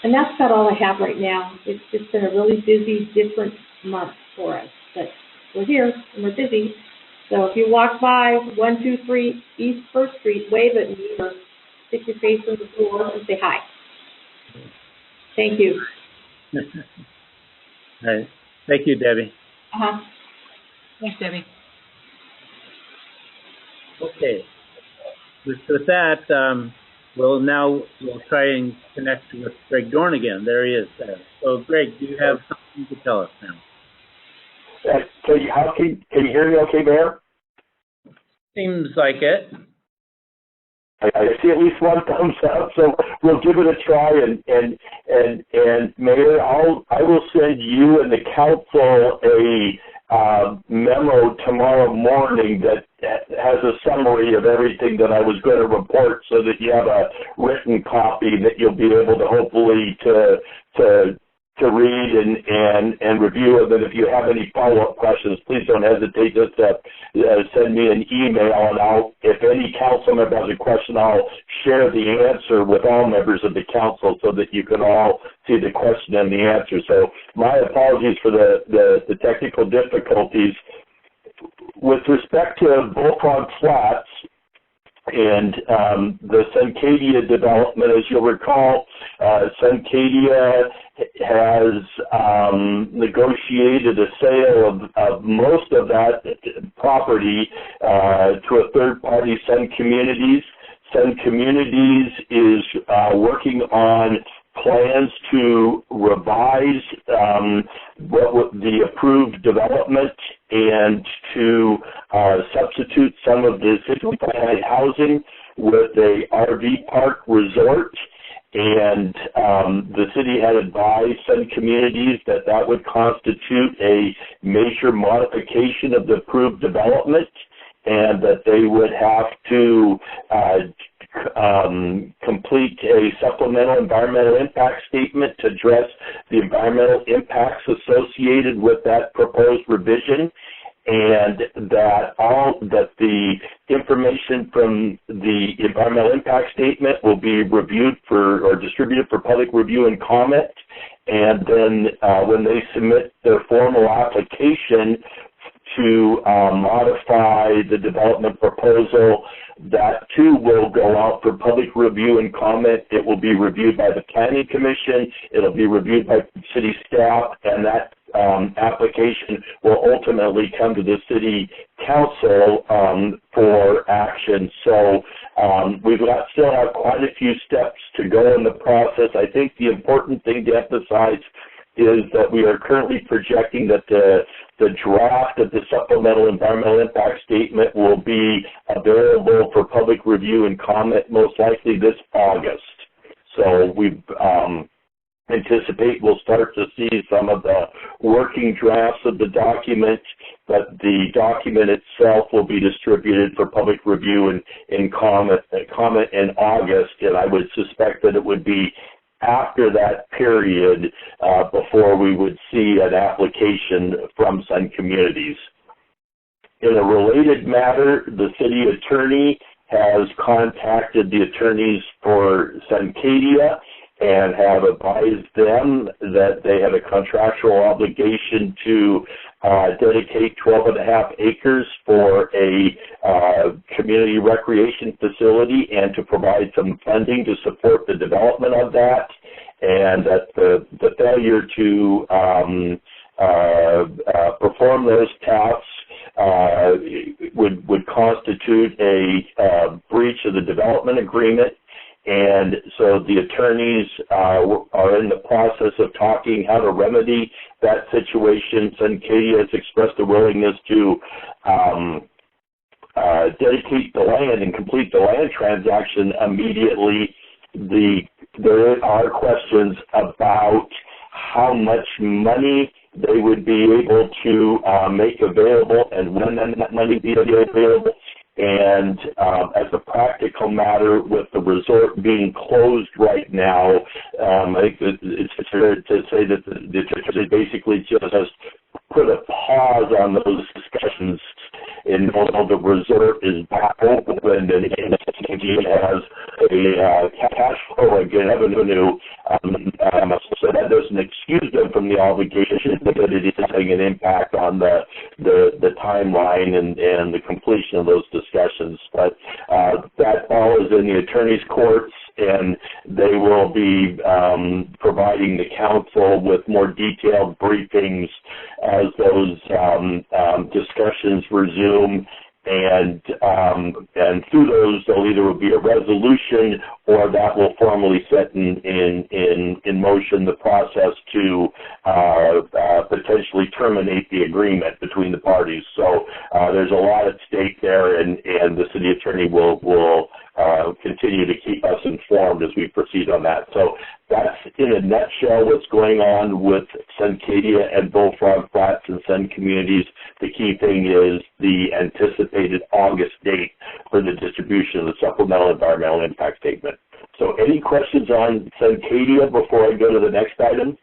And that's about all I have right now. It's just been a really busy, different month for us. But we're here and we're busy. So if you walk by 123 East 1st Street, wave at me or stick your face in the door and say hi. Thank you. All right. Thank you, Debbie. Thanks, Debbie. Okay. With that, we'll try and connect with Greg Dorn again. There he is. So, Greg, do you have something to tell us now? Can you hear me okay, Mayor? Seems like it. I see at least one thumbs up, so we'll give it a try. And Mayor, I will send you and the council a memo tomorrow morning that has a summary of everything that I was going to report, so that you have a written copy that you'll be able to hopefully to read and review. And then if you have any follow-up questions, please don't hesitate just to send me an email, and if any council member has a question, I'll share the answer with all members of the council so that you can all see the question and the answer. So my apologies for the technical difficulties. With respect to Bullfrog Flats and the Suncadia development, as you'll recall, Suncadia has negotiated a sale of most of that property to a third party, Sun Communities. Sun Communities is working on plans to revise the approved development and to substitute some of the single-family housing with a RV park resort. And the city had advised Sun Communities that would constitute a major modification of the approved development, and that they would have to complete a supplemental environmental impact statement to address the environmental impacts associated with that proposed revision, and that the information from the environmental impact statement will be reviewed or distributed for public review and comment. And then when they submit their formal application to modify the development proposal, that too will go out for public review and comment. It will be reviewed by the Planning Commission. It'll be reviewed by city staff, and that application will ultimately come to the city council for action. So we've still have quite a few steps to go in the process. I think the important thing to emphasize is that we are currently projecting that the draft of the supplemental environmental impact statement will be available for public review and comment most likely this August. So we anticipate we'll start to see some of the working drafts of the document, but the document itself will be distributed for public review and comment in August, and I would suspect that it would be after that period before we would see an application from Sun Communities. In a related matter, the city attorney has contacted the attorneys for Suncadia and have advised them that they have a contractual obligation to dedicate 12.5 acres for a community recreation facility and to provide some funding to support the development of that, and that the failure to perform those tasks would constitute a breach of the development agreement. And so the attorneys are in the process of talking how to remedy that situation. Suncadia has expressed a willingness to dedicate the land and complete the land transaction immediately. There are questions about how much money they would be able to make available and when that money would be available. And as a practical matter, with the resort being closed right now, I think it's fair to say that the judge basically just put a pause on those discussions until the resort is back open and has a cash flow again revenue. So that doesn't excuse them from the obligation, but it is having an impact on the timeline and the completion of those discussions. But that all is in the attorney's courts, and they will be providing the council with more detailed briefings as those discussions resume. And through those, there'll either be a resolution or that will formally set in motion the process to potentially terminate the agreement between the parties. So there's a lot at stake there, and the city attorney will continue to keep us informed as we proceed on that. So that's in a nutshell what's going on with Suncadia and Bullfrog Flats and Sun Communities. The key thing is the anticipated August date for the distribution of the supplemental environmental impact statement. So any questions on Suncadia before I go to the next item?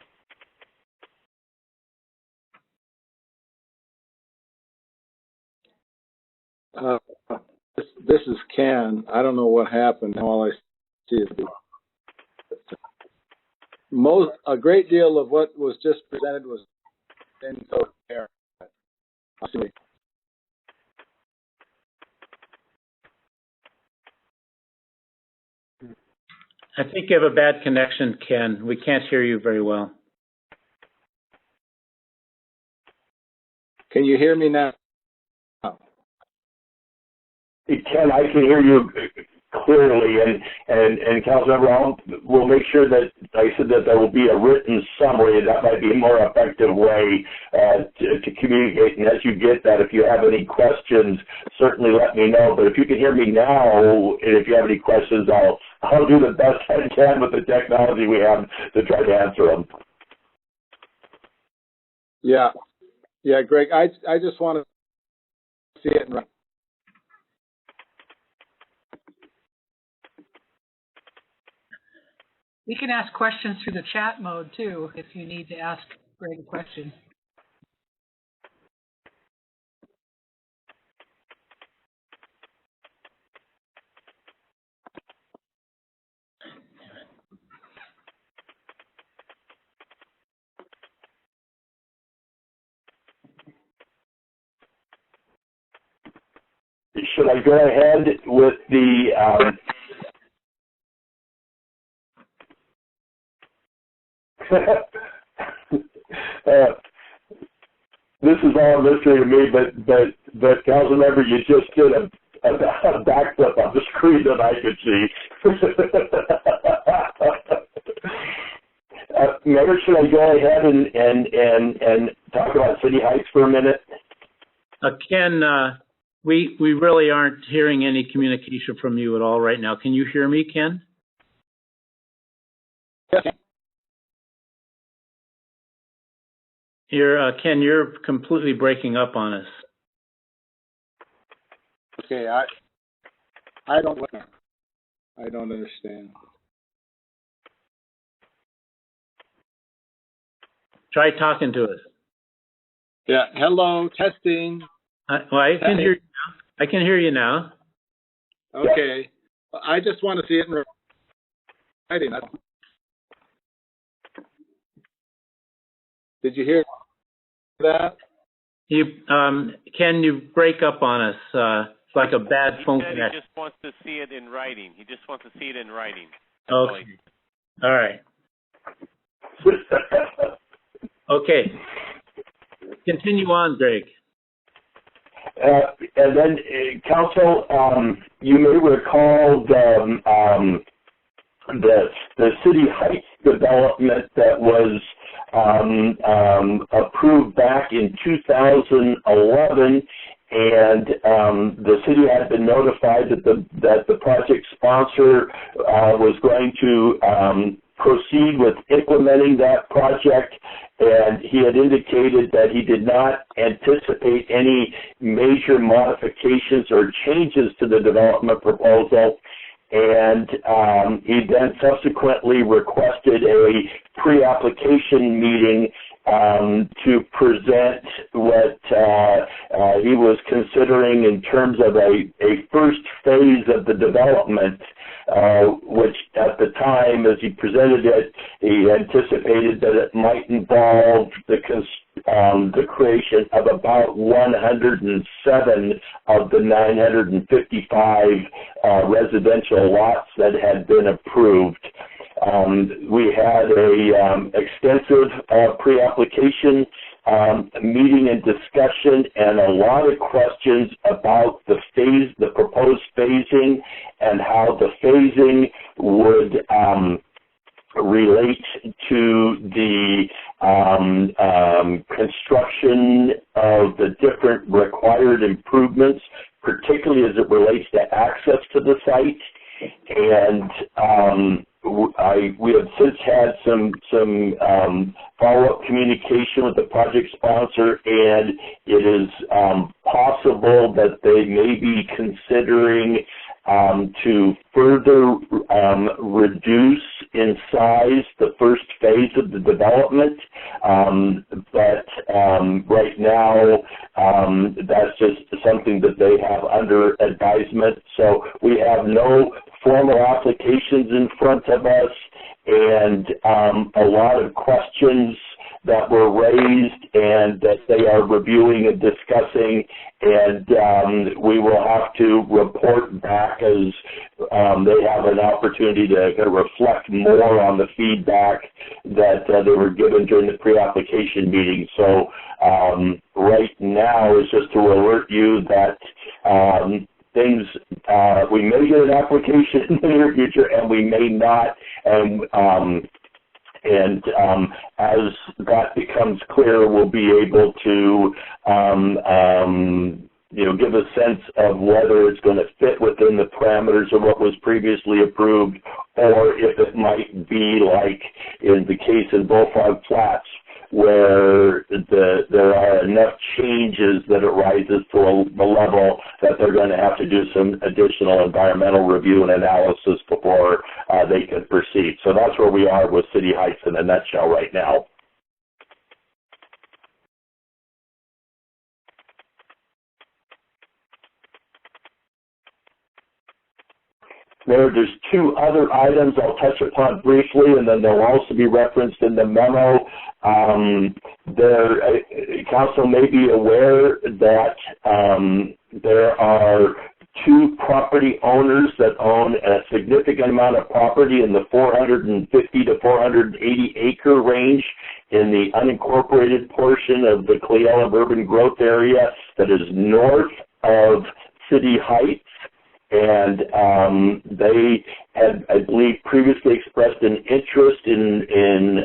This is Ken. I don't know what happened. All I see is a great deal of what was just presented was incoherent. I think you have a bad connection, Ken. We can't hear you very well. Can you hear me now? Ken, I can hear you clearly, and Councilmember, we'll make sure that, like I said, that there will be a written summary. That might be a more effective way to communicate. And as you get that, if you have any questions, certainly let me know. But if you can hear me now, and if you have any questions, I'll do the best I can with the technology we have to try to answer them. Yeah, Greg, I just want to see it in writing. We can ask questions through the chat mode too, if you need to ask Greg a question. Should I go ahead with the this is all mystery to me, but Councilmember, you just did a backflip on the screen that I could see. Mayor, should I go ahead and talk about City Heights for a minute? Ken, we really aren't hearing any communication from you at all right now. Can you hear me, Ken? Yes. Ken, you're completely breaking up on us. Okay, I don't understand. Try talking to us. Yeah. Hello, testing. Well, I can hear you now. I can hear you now. Okay. I just want to see it in writing. Did you hear that? Ken, you break up on us. It's like a bad phone connection. He just wants to see it in writing. He just wants to see it in writing. Okay. All right. Okay. Continue on, Greg. And then, Council, you may recall the City Heights development that was approved back in 2011, and the city had been notified that the project sponsor was going to proceed with implementing that project, and he had indicated that he did not anticipate any major modifications or changes to the development proposal. And he then subsequently requested a pre-application meeting to present what he was considering in terms of a first phase of the development, which at the time, as he presented it, he anticipated that it might involve the creation of about 107 of the 955 residential lots that had been approved. We had a extensive pre-application meeting and discussion, and a lot of questions about the proposed phasing, and how the phasing would relate to the construction of the different required improvements, particularly as it relates to access to the site. And we have since had some follow-up communication with the project sponsor, and it is possible that they may be considering to further reduce in size the first phase of the development. But right now, that's just something that they have under advisement. So we have no formal applications in front of us, and a lot of questions that were raised and that they are reviewing and discussing, and we will have to report back as they have an opportunity to reflect more on the feedback that they were given during the pre-application meeting. So right now is just to alert you that things, we may get an application in the near future, and we may not, and as that becomes clear, we'll be able to give a sense of whether it's going to fit within the parameters of what was previously approved, or if it might be like in the case in Bullfrog Flats, where there are enough changes that it rises to the level that they're going to have to do some additional environmental review and analysis before they can proceed. So that's where we are with City Heights in a nutshell right now. There's two other items I'll touch upon briefly, and then they'll also be referenced in the memo. Council may be aware that there are two property owners that own a significant amount of property in the 450 to 480 acre range in the unincorporated portion of the Cle Elum urban growth area that is north of City Heights. And they had, I believe, previously expressed an interest in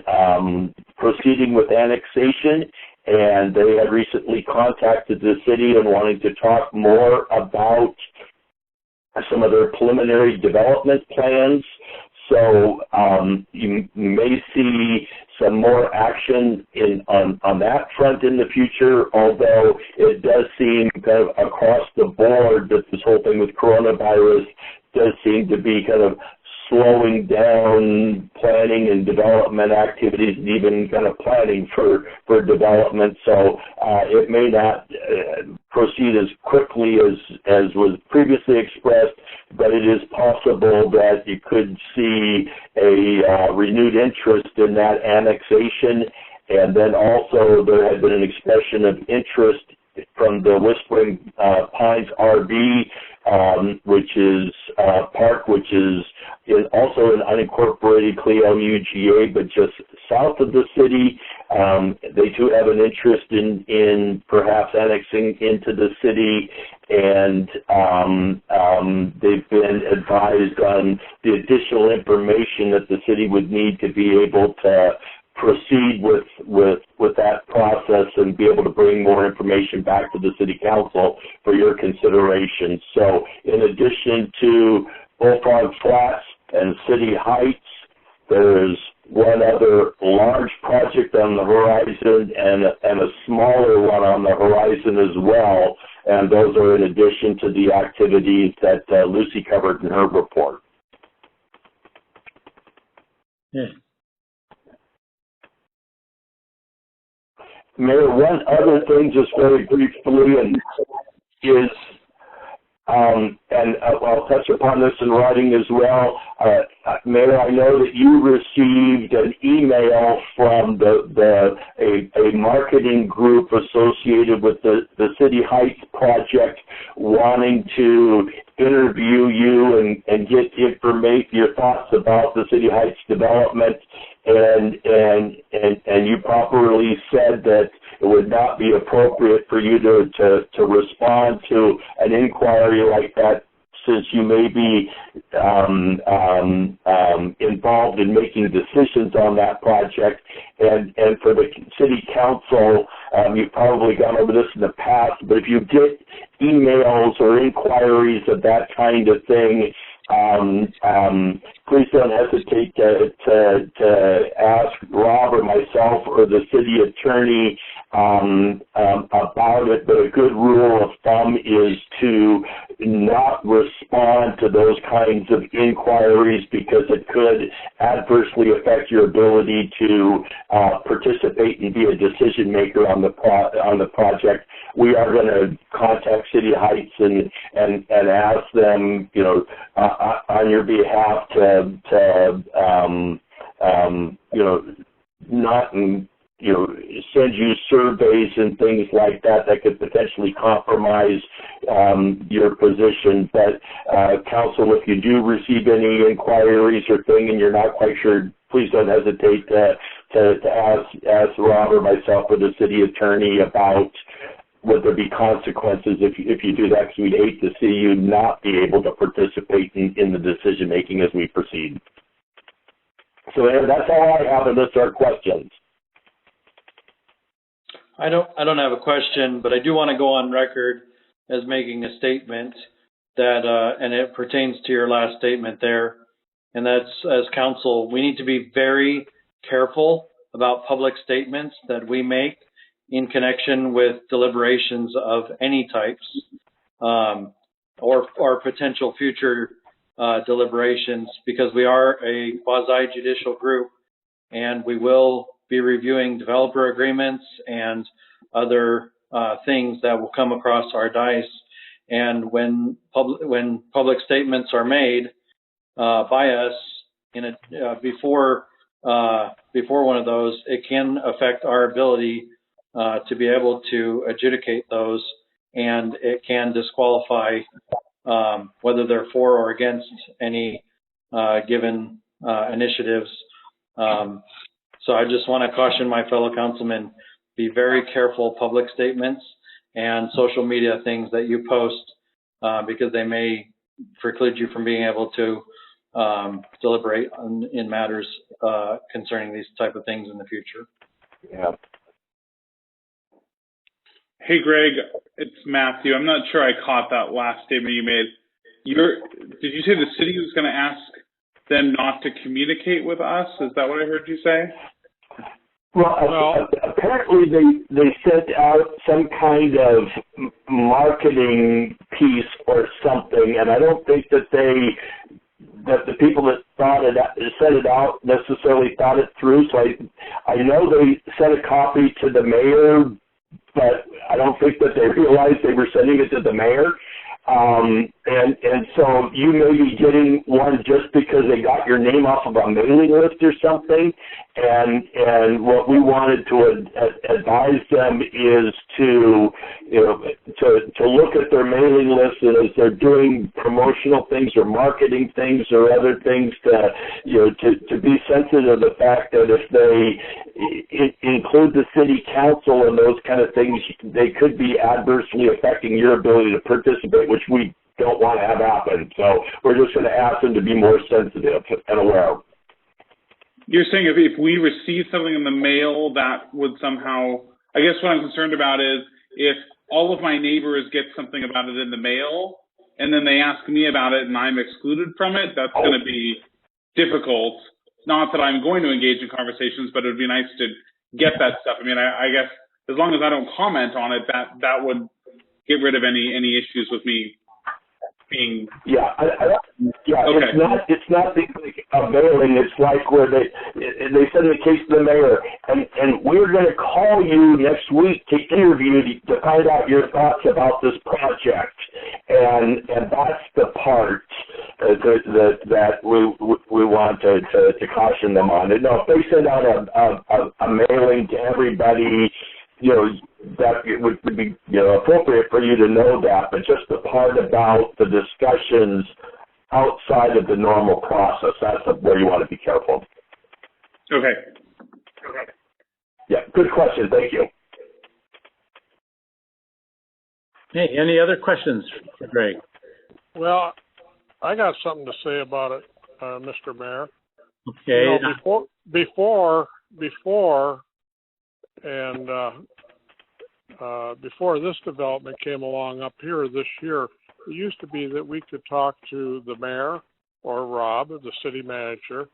proceeding with annexation, and they had recently contacted the city and wanting to talk more about some of their preliminary development plans. So you may see some more action on that front in the future, although it does seem kind of across the board that this whole thing with coronavirus does seem to be kind of slowing down planning and development activities, and even kind of planning for development. So it may not proceed as quickly as was previously expressed, but it is possible that you could see a renewed interest in that annexation. And then also there had been an expression of interest from the Whispering Pines RV, which is park, which is also an unincorporated Cle Elum UGA, but just south of the city. They too have an interest in perhaps annexing into the city, and they've been advised on the additional information that the city would need to be able to proceed with that process and be able to bring more information back to the City Council for your consideration. So in addition to Bullfrog Flats and City Heights, there's one other large project on the horizon and a smaller one on the horizon as well, and those are in addition to the activities that Lucy covered in her report. Yeah. Mayor, one other thing, just very briefly, is, and I'll touch upon this in writing as well. Mayor, I know that you received an email from a marketing group associated with the City Heights project wanting to interview you and get your thoughts about the City Heights development, and you properly said that it would not be appropriate for you to respond to an inquiry like that, since you may be involved in making decisions on that project. And for the city council, you've probably gone over this in the past, but if you get emails or inquiries of that kind of thing, please don't hesitate to ask Rob or myself or the city attorney about it. But a good rule of thumb is to not respond to those kinds of inquiries, because it could adversely affect your ability to participate and be a decision maker on the project. We are going to contact City Heights and ask them, on your behalf to not send you surveys and things like that could potentially compromise your position. But council, if you do receive any inquiries or thing and you're not quite sure, please don't hesitate to ask Rob or myself or the city attorney about would there be consequences if you do that, because we'd hate to see you not be able to participate in the decision making as we proceed. So that's all I have, unless there are questions. I don't have a question, but I do want to go on record as making a statement that, and it pertains to your last statement there, and that's, as council, we need to be very careful about public statements that we make in connection with deliberations of any types, or potential future deliberations, because we are a quasi-judicial group, and we will be reviewing developer agreements and other things that will come across our dice. And when public statements are made by us before one of those, it can affect our ability to be able to adjudicate those, and it can disqualify whether they're for or against any given initiatives. So I just want to caution my fellow councilmen, be very careful of public statements and social media things that you post, because they may preclude you from being able to deliberate in matters concerning these type of things in the future. Yeah. Hey, Greg, it's Matthew. I'm not sure I caught that last statement you made. Did you say the city was going to ask them not to communicate with us? Is that what I heard you say? Well, apparently they sent out some kind of marketing piece or something, and I don't think that the people that sent it out necessarily thought it through. So I know they sent a copy to the mayor, but I don't think that they realized they were sending it to the mayor. And so you may be getting one just because they got your name off of a mailing list or something. And what we wanted to advise them is to look at their mailing list, and as they're doing promotional things or marketing things or other things, to be sensitive to the fact that if they include the city council and those kind of things, they could be adversely affecting your ability to participate, which we don't want to have happen. So we're just going to ask them to be more sensitive and aware. You're saying if we receive something in the mail, that would somehow, I guess what I'm concerned about is if all of my neighbors get something about it in the mail and then they ask me about it and I'm excluded from it, that's going to be difficult. not that I'm going to engage in conversations, but it would be nice to get that stuff. I mean, I guess as long as I don't comment on it, that would get rid of any issues with me being. Yeah, Okay. It's not the mailing. It's like where they send the case to the mayor, and we're going to call you next week to interview to find out your thoughts about this project, and that's the part that we want to caution them on. And no, if they send out a mailing to everybody, that it would be appropriate for you to know that, but just the part about the discussions outside of the normal process, that's where you want to be careful. Okay. Yeah, good question. Thank you. Hey, any other questions for Greg? Well, I got something to say about it, Mr. Mayor. Okay. Before this development came along up here this year, it used to be that we could talk to the mayor or Rob, the city manager,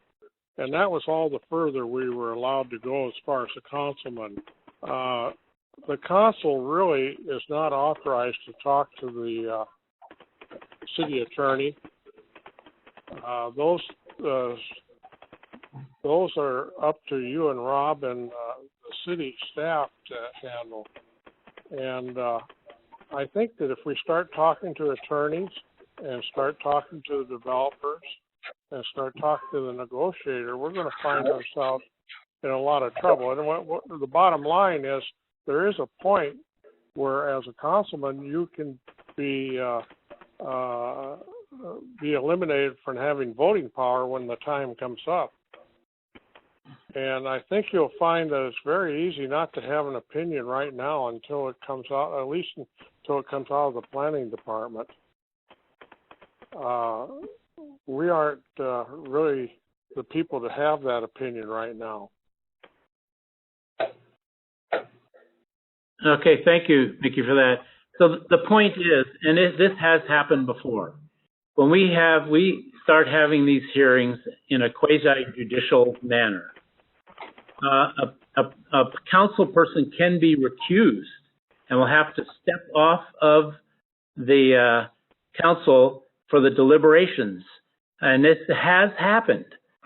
and that was all the further we were allowed to go as far as the councilman. The council really is not authorized to talk to the city attorney. Those are up to you and Rob and the city staff to handle. And I think that if we start talking to attorneys and start talking to the developers and start talking to the negotiator, we're going to find ourselves in a lot of trouble. And what the bottom line is, there is a point where, as a councilman, you can be eliminated from having voting power when the time comes up. And I think you'll find that it's very easy not to have an opinion right now until it comes out, at least until it comes out of the planning department. We aren't really the people to have that opinion right now. Okay, thank you. Thank you for that. So the point is, and this has happened before, when we start having these hearings in a quasi-judicial manner, a council person can be recused and will have to step off of the council for the deliberations. And this has happened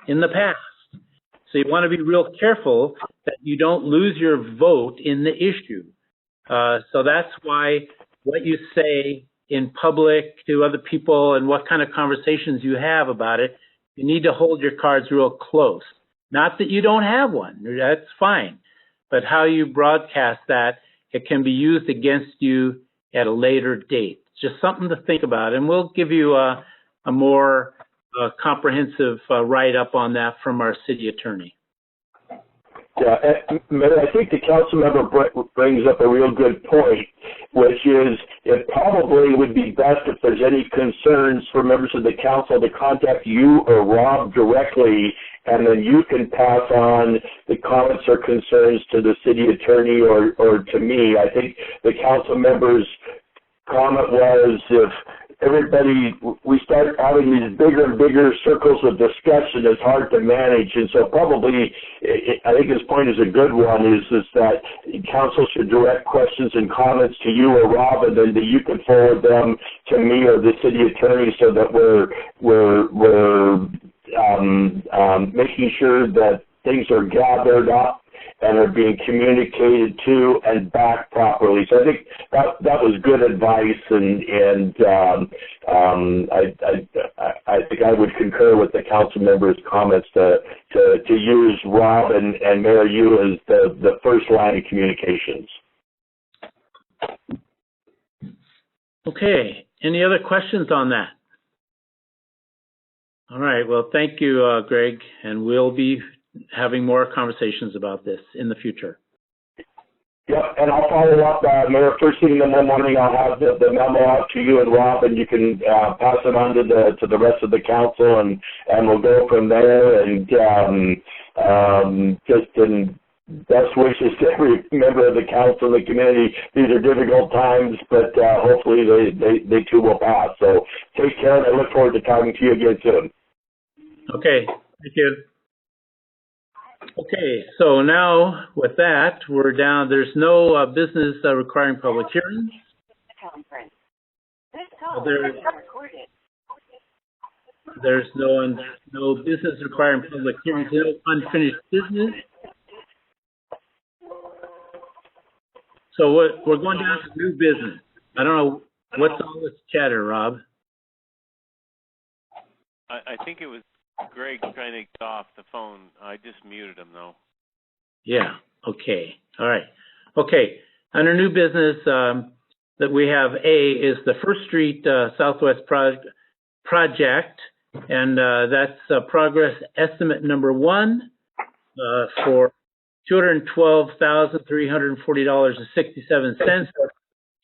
in the past. So you want to be real careful that you don't lose your vote in the issue. So that's why what you say in public to other people and what kind of conversations you have about it, you need to hold your cards real close. Not that you don't have one, that's fine. But how you broadcast that, it can be used against you at a later date. It's just something to think about. And we'll give you a more comprehensive write-up on that from our city attorney. Yeah, Mayor, I think the council member brings up a real good point, which is it probably would be best if there's any concerns for members of the council to contact you or Rob directly, and then you can pass on the comments or concerns to the city attorney or to me. I think the council member's comment was if we start having these bigger and bigger circles of discussion, it's hard to manage. And so probably, I think his point is a good one, is that council should direct questions and comments to you or Rob, and then you can forward them to me or the city attorney so that we're making sure that things are gathered up and are being communicated to and back properly. So I think that was good advice, and I think I would concur with the council members' comments to use Rob and Mayor you as the first line of communications. Okay. Any other questions on that? All right. Well, thank you, Greg, and we'll be having more conversations about this in the future. Yep, and I'll follow up, Mayor, first thing in the morning. I'll have the memo out to you and Rob, and you can pass it on to the rest of the council, and we'll go from there. And just in best wishes to every member of the council and the community. These are difficult times, but hopefully they too will pass. So take care, and I look forward to talking to you again soon. Okay, thank you. Okay, so now with that, we're down. There's no business requiring public hearings. There's no business requiring public hearings. No unfinished business. So we're going down to new business. I don't know what's all this chatter, Rob. I think it was Greg trying to get off the phone. I just muted him though. Yeah. Okay. All right. Okay. Under new business that we have is the First Street Southwest project, and that's progress estimate number 1 for $212,340.67.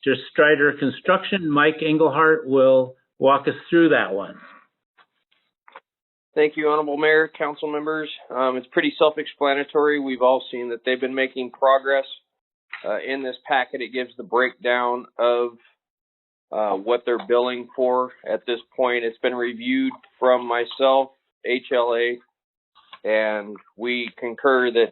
Just Strider Construction. Mike Engelhardt will walk us through that one. Thank you, Honorable Mayor, council members. It's pretty self-explanatory. We've all seen that they've been making progress. In this packet, it gives the breakdown of what they're billing for at this point. It's been reviewed from myself, HLA, and we concur that,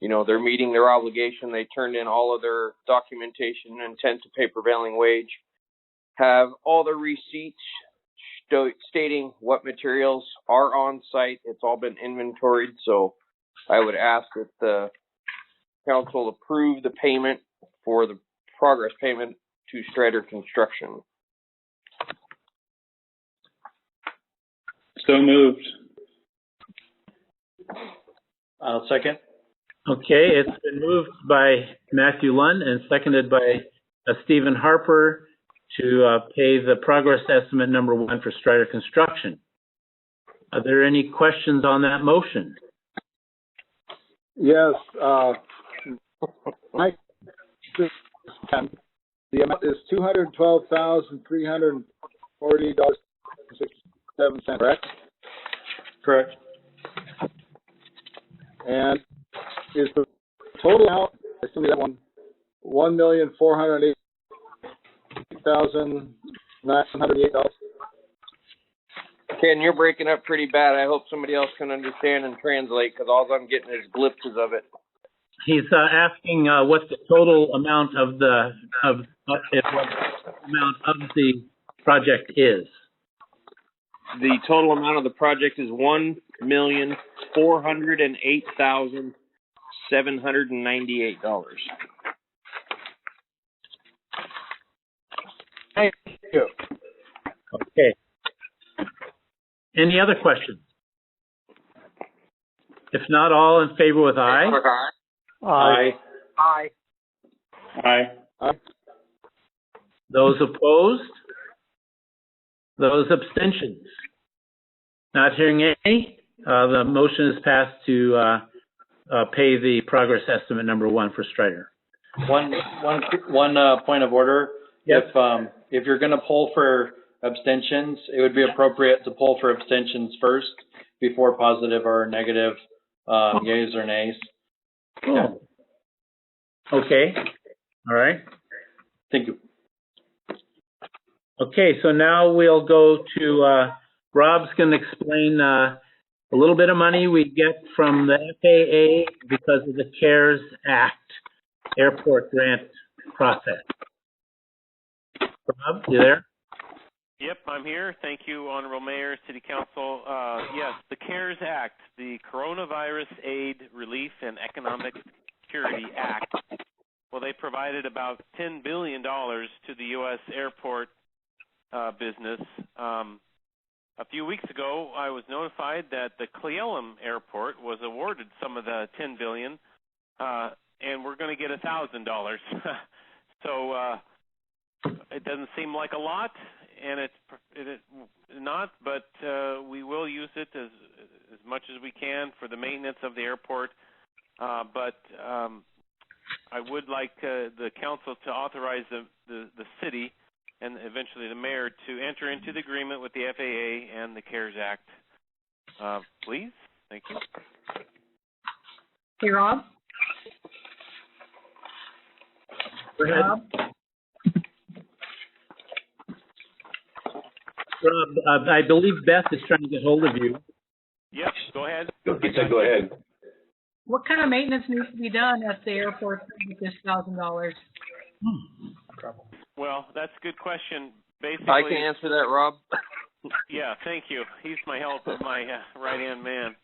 you know, they're meeting their obligation. They turned in all of their documentation and intent to pay prevailing wage, have all the receipts stating what materials are on site. It's all been inventoried, so I would ask that the council approve the payment for the progress payment to Strider Construction. So moved. I'll second. Okay, it's been moved by Matthew Lund and seconded by Stephen Harper to pay the progress estimate number 1 for Strider Construction. Are there any questions on that motion? Yes, Mike, the amount is $212,340.67, correct? Correct. And is the total amount, I assume that one, $1,408,908? Ken, you're breaking up pretty bad. I hope somebody else can understand and translate, because all I'm getting is glimpses of it. He's asking what the total amount of the project is. The total amount of the project is $1,408,798. Thank you. Okay. Any other questions? If not, all in favor with aye. Aye. Aye. Aye. Aye. Those opposed? Those abstentions? Not hearing any, the motion is passed to pay the progress estimate number 1 for Strider. One point of order. Yep. If you're going to poll for abstentions, it would be appropriate to poll for abstentions first before positive or negative yeas or nays. Oh. Yeah. Okay. All right. Thank you. Okay, so now we'll go to Rob's going to explain a little bit of money we get from the FAA because of the CARES Act airport grant process. Rob, you there? Yep, I'm here. Thank you, Honorable Mayor, City Council. Yes, the CARES Act, the Coronavirus Aid, Relief, and Economic Security Act. Well, they provided about $10 billion to the U.S. airport business. A few weeks ago, I was notified that the Elum Airport was awarded some of the $10 billion, and we're going to get $1,000. So it doesn't seem like a lot, and it's not, but we will use it as much as we can for the maintenance of the airport. But I would like the council to authorize the city and eventually the mayor to enter into the agreement with the FAA and the CARES Act. Please. Thank you. Hey, Rob? Go ahead. Rob, I believe Beth is trying to get hold of you. Yep, go ahead. Go ahead. What kind of maintenance needs to be done at the airport with this $1,000? Well, that's a good question. Basically, I can answer that, Rob. Yeah, thank you. He's my help, my right-hand man.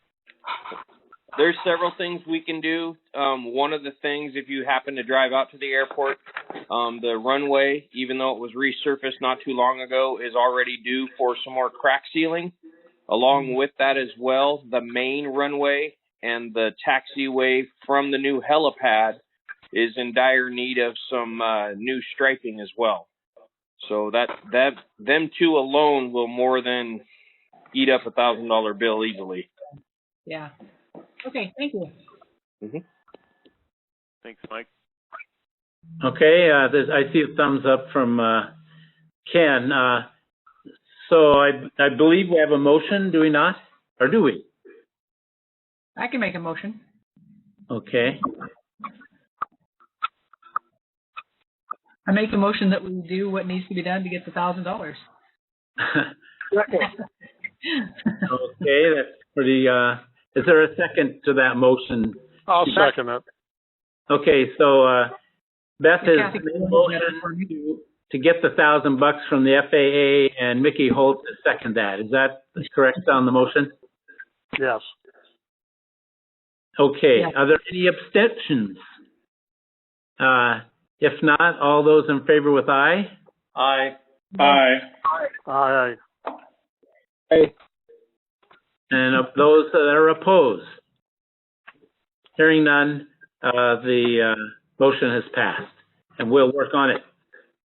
There's several things we can do. One of the things, if you happen to drive out to the airport, the runway, even though it was resurfaced not too long ago, is already due for some more crack sealing. Along with that as well, the main runway and the taxiway from the new helipad is in dire need of some new striping as well. So them two alone will more than eat up a $1,000 bill easily. Yeah. Okay, thank you. Mm-hmm. Thanks, Mike. Okay, I see a thumbs up from Ken. So I believe we have a motion, do we not? Or do we? I can make a motion. Okay. I make a motion that we do what needs to be done to get the $1,000. Okay, that's pretty, is there a second to that motion? I'll second it. Okay, so Beth has made a motion to get the $1,000 from the FAA, and Mickey Holt to second that. Is that correct on the motion? Yes. Okay, Yeah. Are there any abstentions? If not, all those in favor with aye? Aye. Aye. Aye. Hey, And of those that are opposed? Hearing none, the motion has passed, and we'll work on it.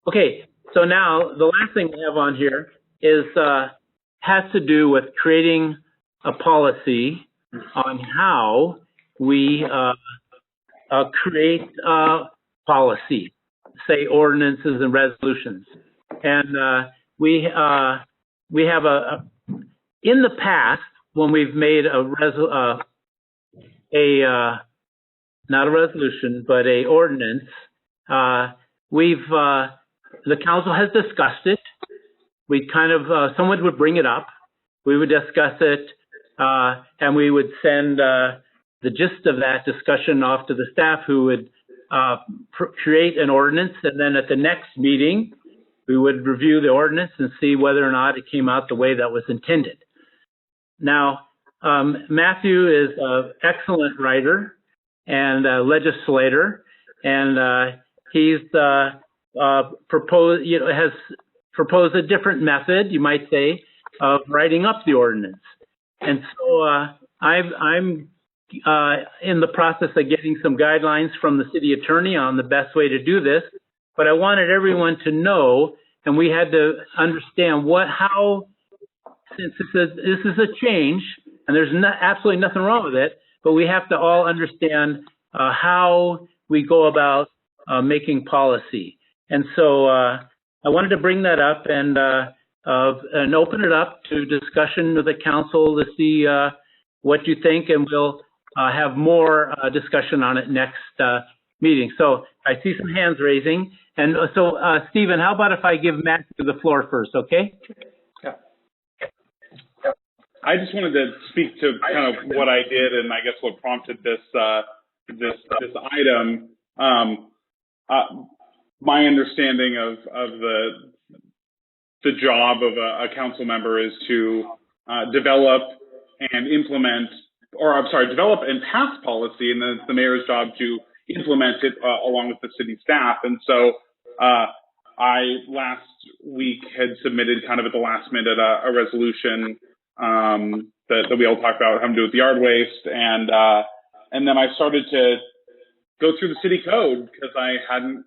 Okay, so now the last thing we have on here is has to do with creating a policy on how we create policy, say ordinances and resolutions. And we have in the past, when we've made not a resolution, but a ordinance, the council has discussed it. We kind of, someone would bring it up. We would discuss it, and we would send the gist of that discussion off to the staff, who would create an ordinance. And then at the next meeting, we would review the ordinance and see whether or not it came out the way that was intended. Now, Matthew is an excellent writer and a legislator, and he's has proposed a different method, you might say, of writing up the ordinance. And so I'm in the process of getting some guidelines from the city attorney on the best way to do this, but I wanted everyone to know, and we had to understand how, since this is a change, and there's absolutely nothing wrong with it, but we have to all understand how we go about making policy. And so I wanted to bring that up and open it up to discussion with the council to see what you think, and we'll have more discussion on it next meeting. So I see some hands raising. And so, Stephen, how about if I give Matthew the floor first, okay? Yeah. I just wanted to speak to kind of what I did, and I guess what prompted this item. My understanding of the job of a council member is to develop and implement, develop and pass policy, and then it's the mayor's job to implement it along with the city staff. And so I last week had submitted kind of at the last minute a resolution that we all talked about having to do with the yard waste, and then I started to go through the city code because I hadn't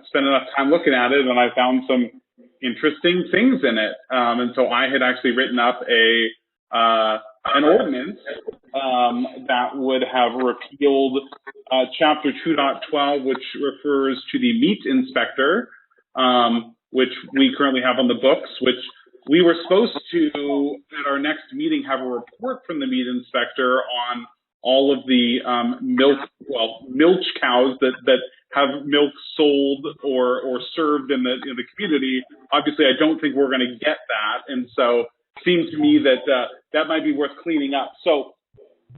spent enough time looking at it, and I found some interesting things in it. And so I had actually written up an ordinance that would have repealed Chapter 2.12, which refers to the meat inspector, which we currently have on the books, which we were supposed to, at our next meeting, have a report from the meat inspector on all of the milch cows that have milk sold or served in the community. Obviously, I don't think we're going to get that, and so it seems to me that that might be worth cleaning up. So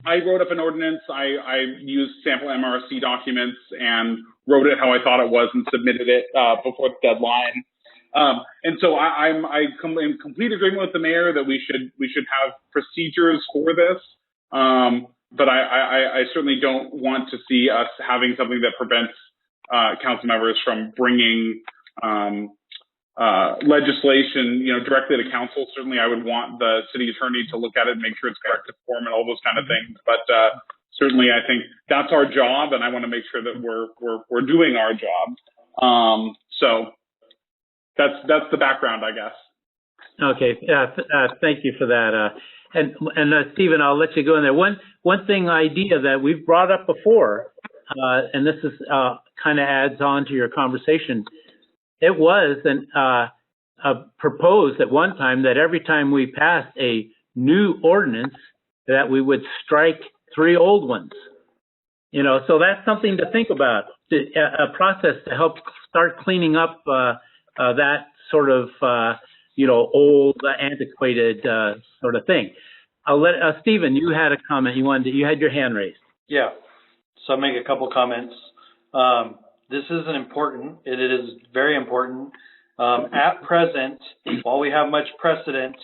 I wrote up an ordinance. I used sample MRC documents and wrote it how I thought it was and submitted it before the deadline. And so I'm in complete agreement with the mayor that we should have procedures for this. But I certainly don't want to see us having something that prevents council members from bringing legislation, directly to council. Certainly, I would want the city attorney to look at it and make sure it's correct to form and all those kind of things. But certainly, I think that's our job, and I want to make sure that we're doing our job. So that's the background, I guess. Okay. Thank you for that. And Stephen, I'll let you go in there. One thing idea that we've brought up before, and this is kind of adds on to your conversation. It was proposed at one time that every time we passed a new ordinance, that we would strike 3 old ones. So that's something to think about. A process to help start cleaning up that sort of old, antiquated sort of thing. I'll let Stephen. You had a comment. You had your hand raised. Yeah. So I'll make a couple comments. This is important. It is very important. At present, while we have much precedent,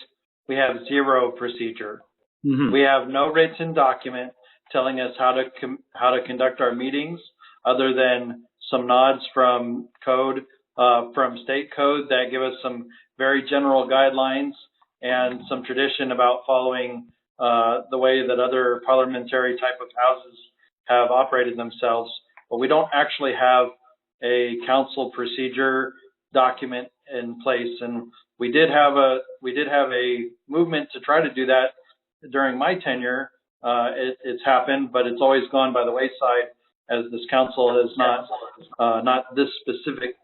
we have 0 procedure. Mm-hmm. We have no written document telling us how to conduct our meetings, other than some nods from code, from state code that give us some very general guidelines and some tradition about following the way that other parliamentary type of houses have operated themselves. But we don't actually have a council procedure document in place, and we did have a movement to try to do that during my tenure. It's happened, but it's always gone by the wayside, as this council has not this specific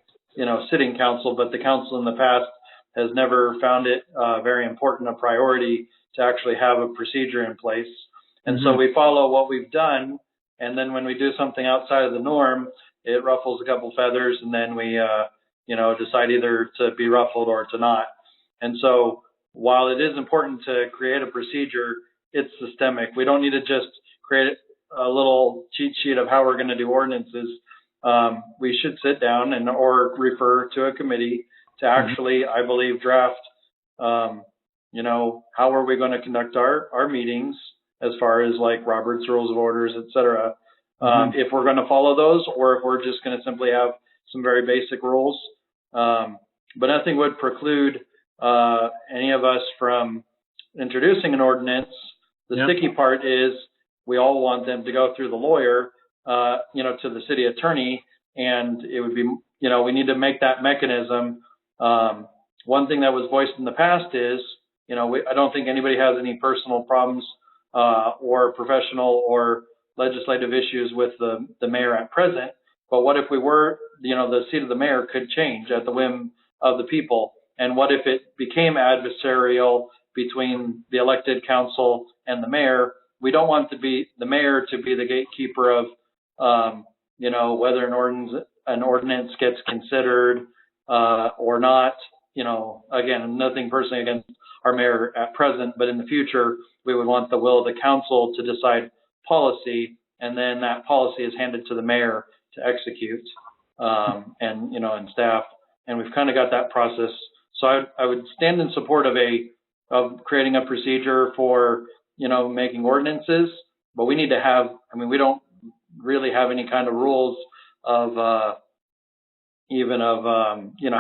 sitting council, but the council in the past has never found it very important, a priority to actually have a procedure in place. And so we follow what we've done. And then when we do something outside of the norm, it ruffles a couple feathers, and then we, decide either to be ruffled or to not. And so while it is important to create a procedure, it's systemic. We don't need to just create a little cheat sheet of how we're going to do ordinances. We should sit down or refer to a committee to actually, I believe, draft, how are we going to conduct our meetings, as far as like Robert's Rules of Orders, et cetera. If we're going to follow those, or if we're just going to simply have some very basic rules. But nothing would preclude any of us from introducing an ordinance. The sticky part is we all want them to go through the lawyer, to the city attorney, and it would be, we need to make that mechanism. One thing that was voiced in the past is, I don't think anybody has any personal problems or professional or legislative issues with the mayor at present. But what if we were, the seat of the mayor could change at the whim of the people? And what if it became adversarial between the elected council and the mayor? We don't want the mayor to be the gatekeeper of, whether an ordinance gets considered or not. Again, nothing personally against our mayor at present, but in the future, we would want the will of the council to decide policy, and then that policy is handed to the mayor to execute, and staff. And we've kind of got that process. So I would stand in support of creating a procedure for, making ordinances, but we need to have, we don't really have any kind of rules of,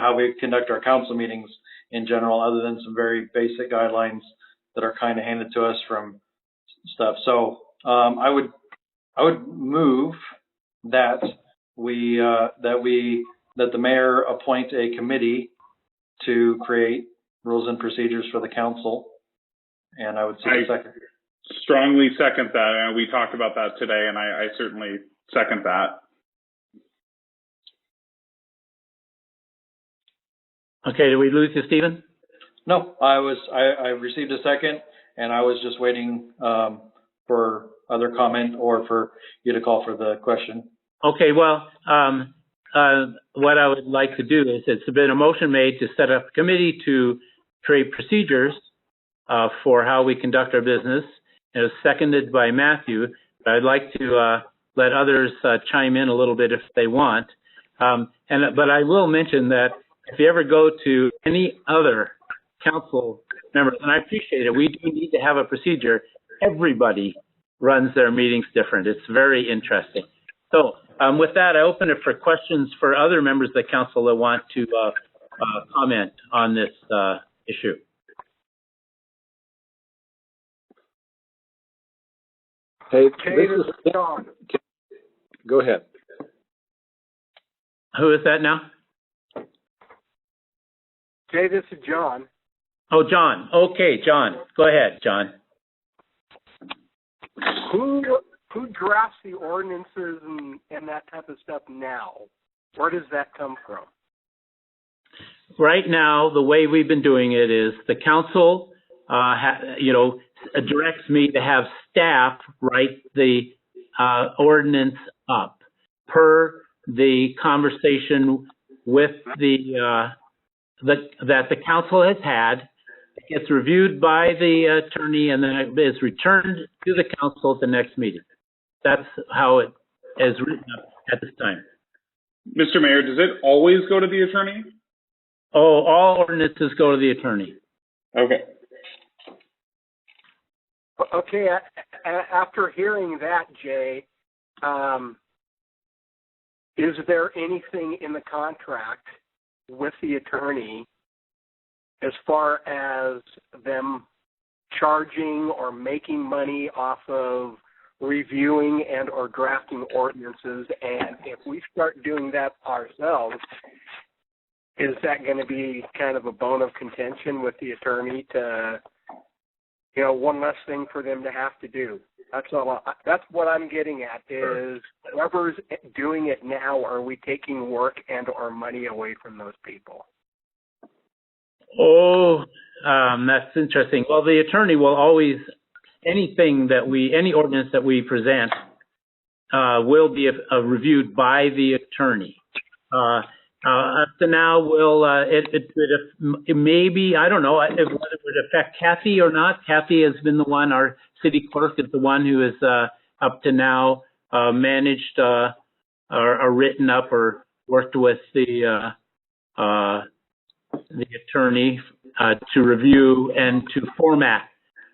how we conduct our council meetings in general, other than some very basic guidelines that are kind of handed to us from stuff. So I would move that that the mayor appoint a committee to create rules and procedures for the council. And I would say second. Strongly second that. And we talked about that today, and I certainly second that. Okay, did we lose you, Stephen? No, I received a second, and I was just waiting for other comment or for you to call for the question. Okay, well, what I would like to do is, it's been a motion made to set up a committee to create procedures for how we conduct our business. It was seconded by Matthew. But I'd like to let others chime in a little bit if they want. But I will mention that if you ever go to any other council members, and I appreciate it, we do need to have a procedure. Everybody runs their meetings different. It's very interesting. So with that, I open it for questions for other members of the council that want to comment on this issue. Hey, this is John. Go ahead. Who is that now? Jay, this is John. Oh, John. Okay, John. Go ahead, John. Who drafts the ordinances and that type of stuff now? Where does that come from? Right now, the way we've been doing it is the council, directs me to have staff write the ordinance up per the conversation with that the council has had. It gets reviewed by the attorney and then it is returned to the council at the next meeting. That's how it is written up at this time. Mr. Mayor, does it always go to the attorney? Oh, all ordinances go to the attorney. Okay. Okay, after hearing that, Jay, is there anything in the contract with the attorney as far as them charging or making money off of reviewing and or drafting ordinances? And if we start doing that ourselves, is that going to be kind of a bone of contention with the attorney to, one less thing for them to have to do? That's all. That's what I'm getting at is whoever's doing it now, are we taking work and or money away from those people? Oh, that's interesting. Well, the attorney will always, any ordinance that we present will be reviewed by the attorney. Up to now, it maybe, I don't know whether it would affect Kathy or not. Kathy has been the one, our city clerk is the one who has up to now managed or written up or worked with the attorney to review and to format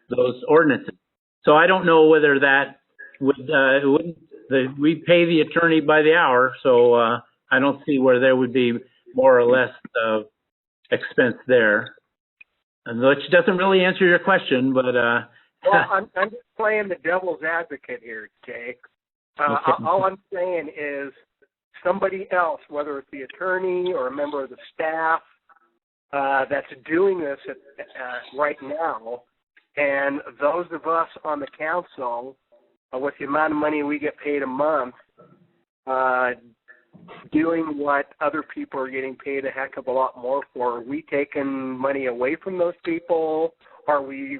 those ordinances. So I don't know whether that we pay the attorney by the hour, so I don't see where there would be more or less expense there. Which doesn't really answer your question, but well, I'm just playing the devil's advocate here, Jay. Okay. All I'm saying is somebody else, whether it's the attorney or a member of the staff, that's doing this right now, and those of us on the council, with the amount of money we get paid a month, doing what other people are getting paid a heck of a lot more for, are we taking money away from those people? Are we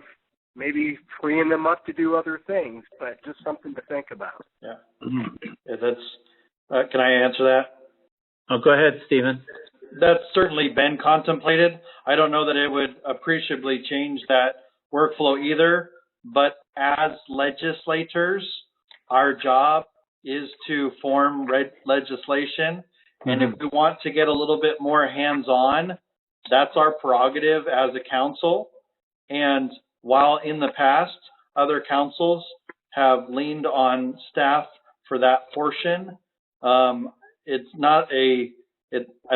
maybe freeing them up to do other things? But just something to think about. Yeah. That's, can I answer that? Oh, go ahead, Stephen. That's certainly been contemplated. I don't know that it would appreciably change that workflow either, but as legislators, our job is to form legislation. And if we want to get a little bit more hands-on, that's our prerogative as a council. And while in the past, other councils have leaned on staff for that portion, it's not I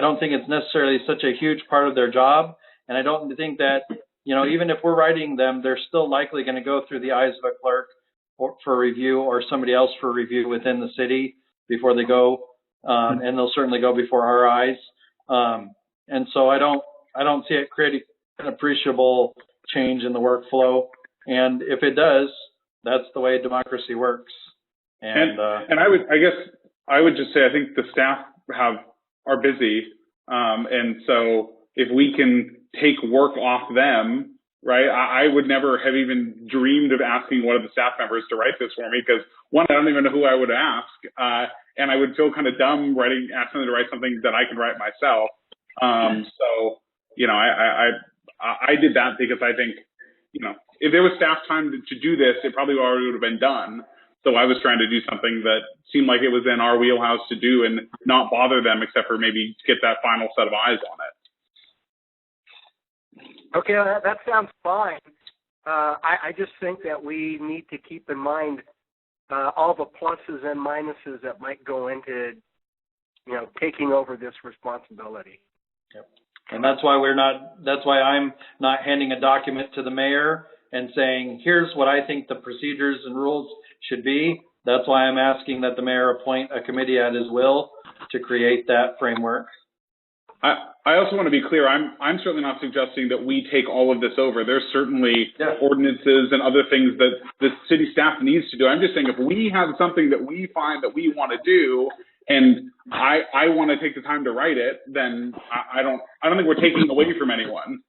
don't think it's necessarily such a huge part of their job. And I don't think that, even if we're writing them, they're still likely going to go through the eyes of a clerk for review or somebody else for review within the city before they go. And they'll certainly go before our eyes. And so I don't see it creating an appreciable change in the workflow. And if it does, that's the way democracy works. And I would just say, I think the staff are busy. And so if we can take work off them, right? I would never have even dreamed of asking one of the staff members to write this for me because, one, I don't even know who I would ask. And I would feel kind of dumb asking them to write something that I could write myself. So, I did that because I think, if there was staff time to do this, it probably already would have been done. So I was trying to do something that seemed like it was in our wheelhouse to do and not bother them, except for maybe get that final set of eyes on it. Okay, that sounds fine. I just think that we need to keep in mind all the pluses and minuses that might go into, taking over this responsibility. Yep. And that's why I'm not handing a document to the mayor and saying, here's what I think the procedures and rules should be. That's why I'm asking that the mayor appoint a committee at his will to create that framework. I also want to be clear. I'm certainly not suggesting that we take all of this over. There's certainly ordinances and other things that the city staff needs to do. I'm just saying if we have something that we find that we want to do, and I want to take the time to write it, then I don't think we're taking away from anyone.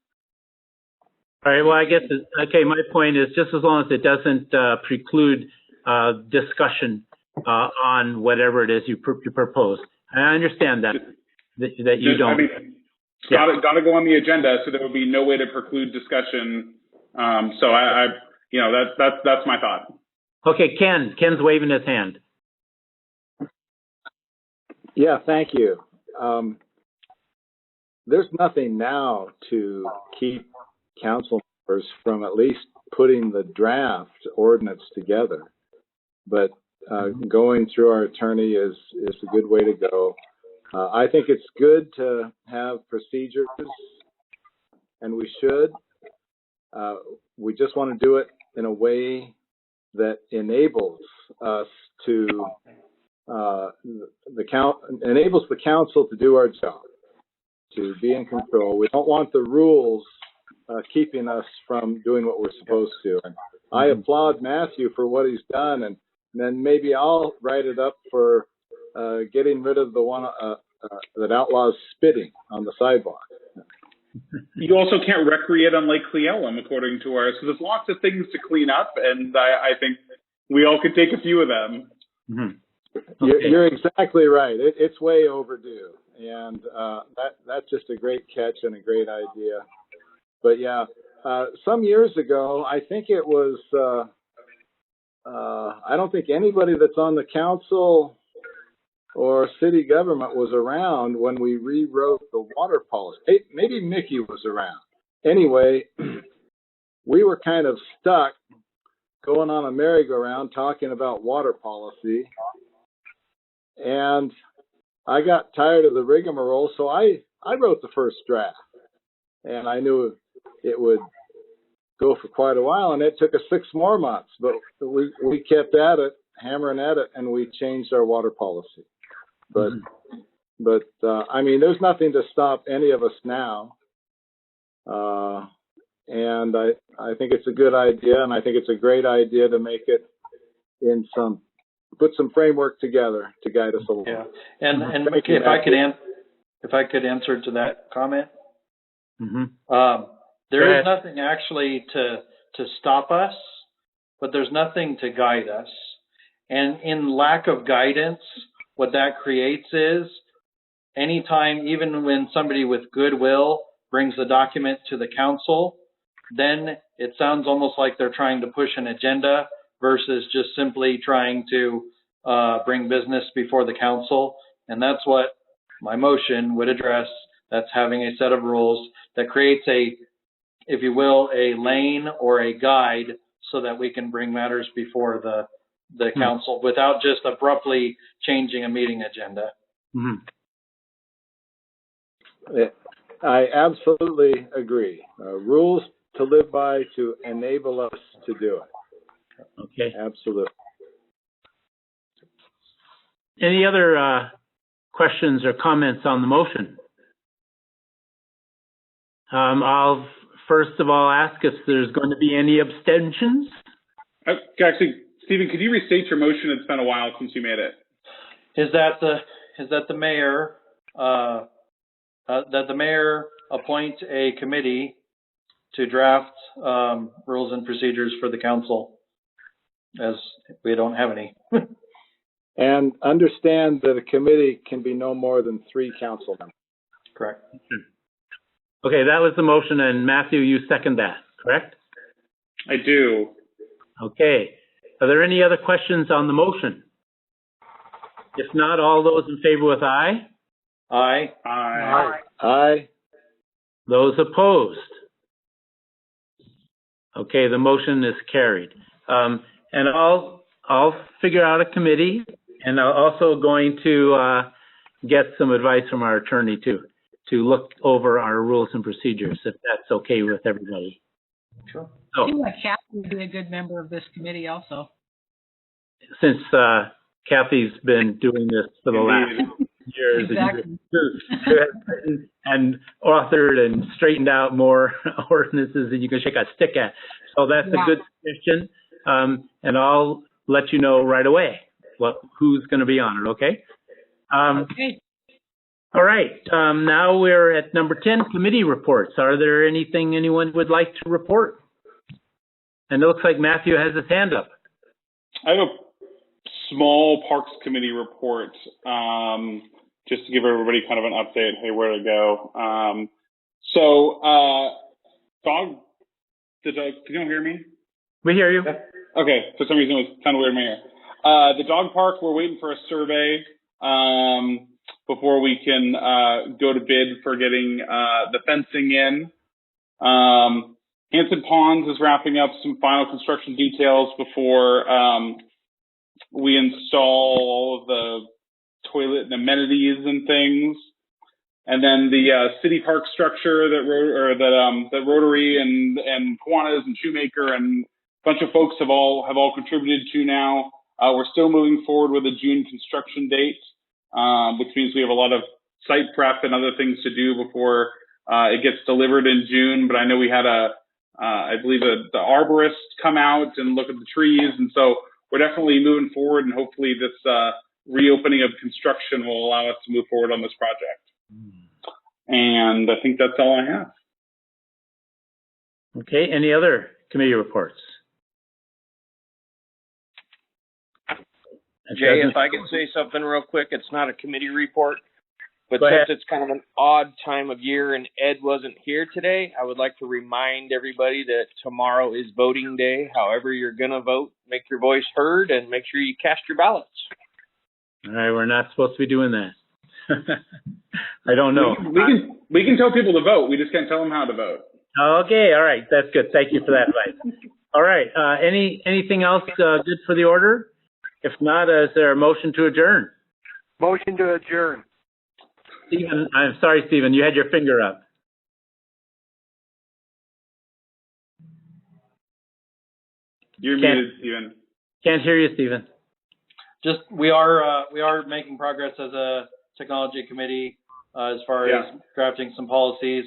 All right. Well, I guess my point is just as long as it doesn't preclude discussion on whatever it is you propose. I understand that you don't. I mean, got to go on the agenda, so there will be no way to preclude discussion. So that's my thought. Okay, Ken's waving his hand. Yeah, thank you. There's nothing now to keep council members from at least putting the draft ordinance together. But going through our attorney is a good way to go. I think it's good to have procedures, and we should. We just want to do it in a way that enables us to enables the council to do our job, to be in control. We don't want the rules keeping us from doing what we're supposed to. And I applaud Matthew for what he's done, and then maybe I'll write it up for getting rid of the one that outlaws spitting on the sidewalk. You also can't recreate on Lake Elum, according to ours. So there's lots of things to clean up, and I think we all could take a few of them. Mm-hmm. You're exactly right. It's way overdue, and that's just a great catch and a great idea. But yeah, some years ago, I think it was. I don't think anybody that's on the council or city government was around when we rewrote the water policy. Hey, maybe Mickey was around. Anyway, we were kind of stuck going on a merry-go-round talking about water policy. And I got tired of the rigmarole, so I wrote the first draft. And I knew it would go for quite a while, and it took us 6 more months. But we kept at it, hammering at it, and we changed our water policy. But I mean, there's nothing to stop any of us now. And I think it's a good idea, and I think it's a great idea to make it in put some framework together to guide us along. Yeah, and if I could answer to that comment, there is nothing actually to stop us, but there's nothing to guide us. And in lack of guidance, what that creates is anytime, even when somebody with goodwill brings the document to the council, then it sounds almost like they're trying to push an agenda versus just simply trying to bring business before the council. And that's what my motion would address. That's having a set of rules that creates if you will, a lane or a guide so that we can bring matters before the council without just abruptly changing a meeting agenda. I absolutely agree. Rules to live by to enable us to do it. Okay. Absolutely. Any other questions or comments on the motion? I'll first of all ask if there's going to be any abstentions. Actually, Stephen, could you restate your motion? It's been a while since you made it. Is that the mayor appoint a committee to draft rules and procedures for the council, as we don't have any. And understand that a committee can be no more than 3 council members. Correct. Okay, that was the motion, and Matthew, you second that, correct? I do. Okay. Are there any other questions on the motion? If not, all those in favor with aye? Aye. Aye. Aye. Those opposed? Okay, the motion is carried. And I'll figure out a committee, and I'm also going to get some advice from our attorney to look over our rules and procedures, if that's okay with everybody. Sure. So, I think like Kathy would be a good member of this committee also. since Kathy's been doing this for the last years Exactly. and authored and straightened out more ordinances than you can shake a stick at. So that's a good suggestion. And I'll let you know right away who's going to be on it, okay? Okay. All right. Now we're at number 10, committee reports. Are there anyone would like to report? And it looks like Matthew has his hand up. I have a small Parks Committee report, just to give everybody kind of an update, hey, where to go. Can you hear me? We hear you. Okay, for some reason it was kind of weird in my ear. The dog park, we're waiting for a survey before we can go to bid for getting the fencing in. Hanson Ponds is wrapping up some final construction details before we install all of the toilet and amenities and things. And then the city park structure that Rotary and Kiwanis and Shoemaker and a bunch of folks have all contributed to now. We're still moving forward with a June construction date, which means we have a lot of site prep and other things to do before it gets delivered in June. But I know we had I believe the arborist come out and look at the trees, and so we're definitely moving forward. And hopefully, this reopening of construction will allow us to move forward on this project. And I think that's all I have. Okay. Any other committee reports? Jay, if I could say something real quick, it's not a committee report, but Go since ahead. it's kind of an odd time of year and Ed wasn't here today, I would like to remind everybody that tomorrow is voting day. However you're going to vote, make your voice heard and make sure you cast your ballots. All right, we're not supposed to be doing that. I don't know. We can tell people to vote. We just can't tell them how to vote. Okay, all right, that's good. Thank you for that advice. All right, anything else good for the order? If not, is there a motion to adjourn? Motion to adjourn. Stephen, I'm sorry, Stephen, you had your finger up. You're muted, Stephen. Can't hear you, Stephen. Just we are making progress as a technology committee as far as drafting some policies.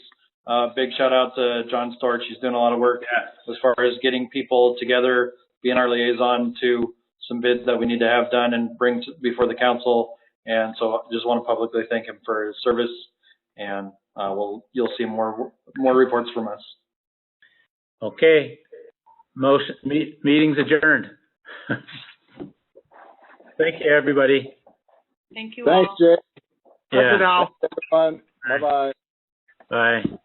Big shout out to John Storch. He's doing a lot of work as far as getting people together, being our liaison to some bids that we need to have done and bring before the council. And so I just want to publicly thank him for his service, and you'll see more reports from us. Okay. Meeting's adjourned. Thank you, everybody. Thank you Thanks, all. Jay. Yeah. Thanks, everyone. Bye-bye. Bye.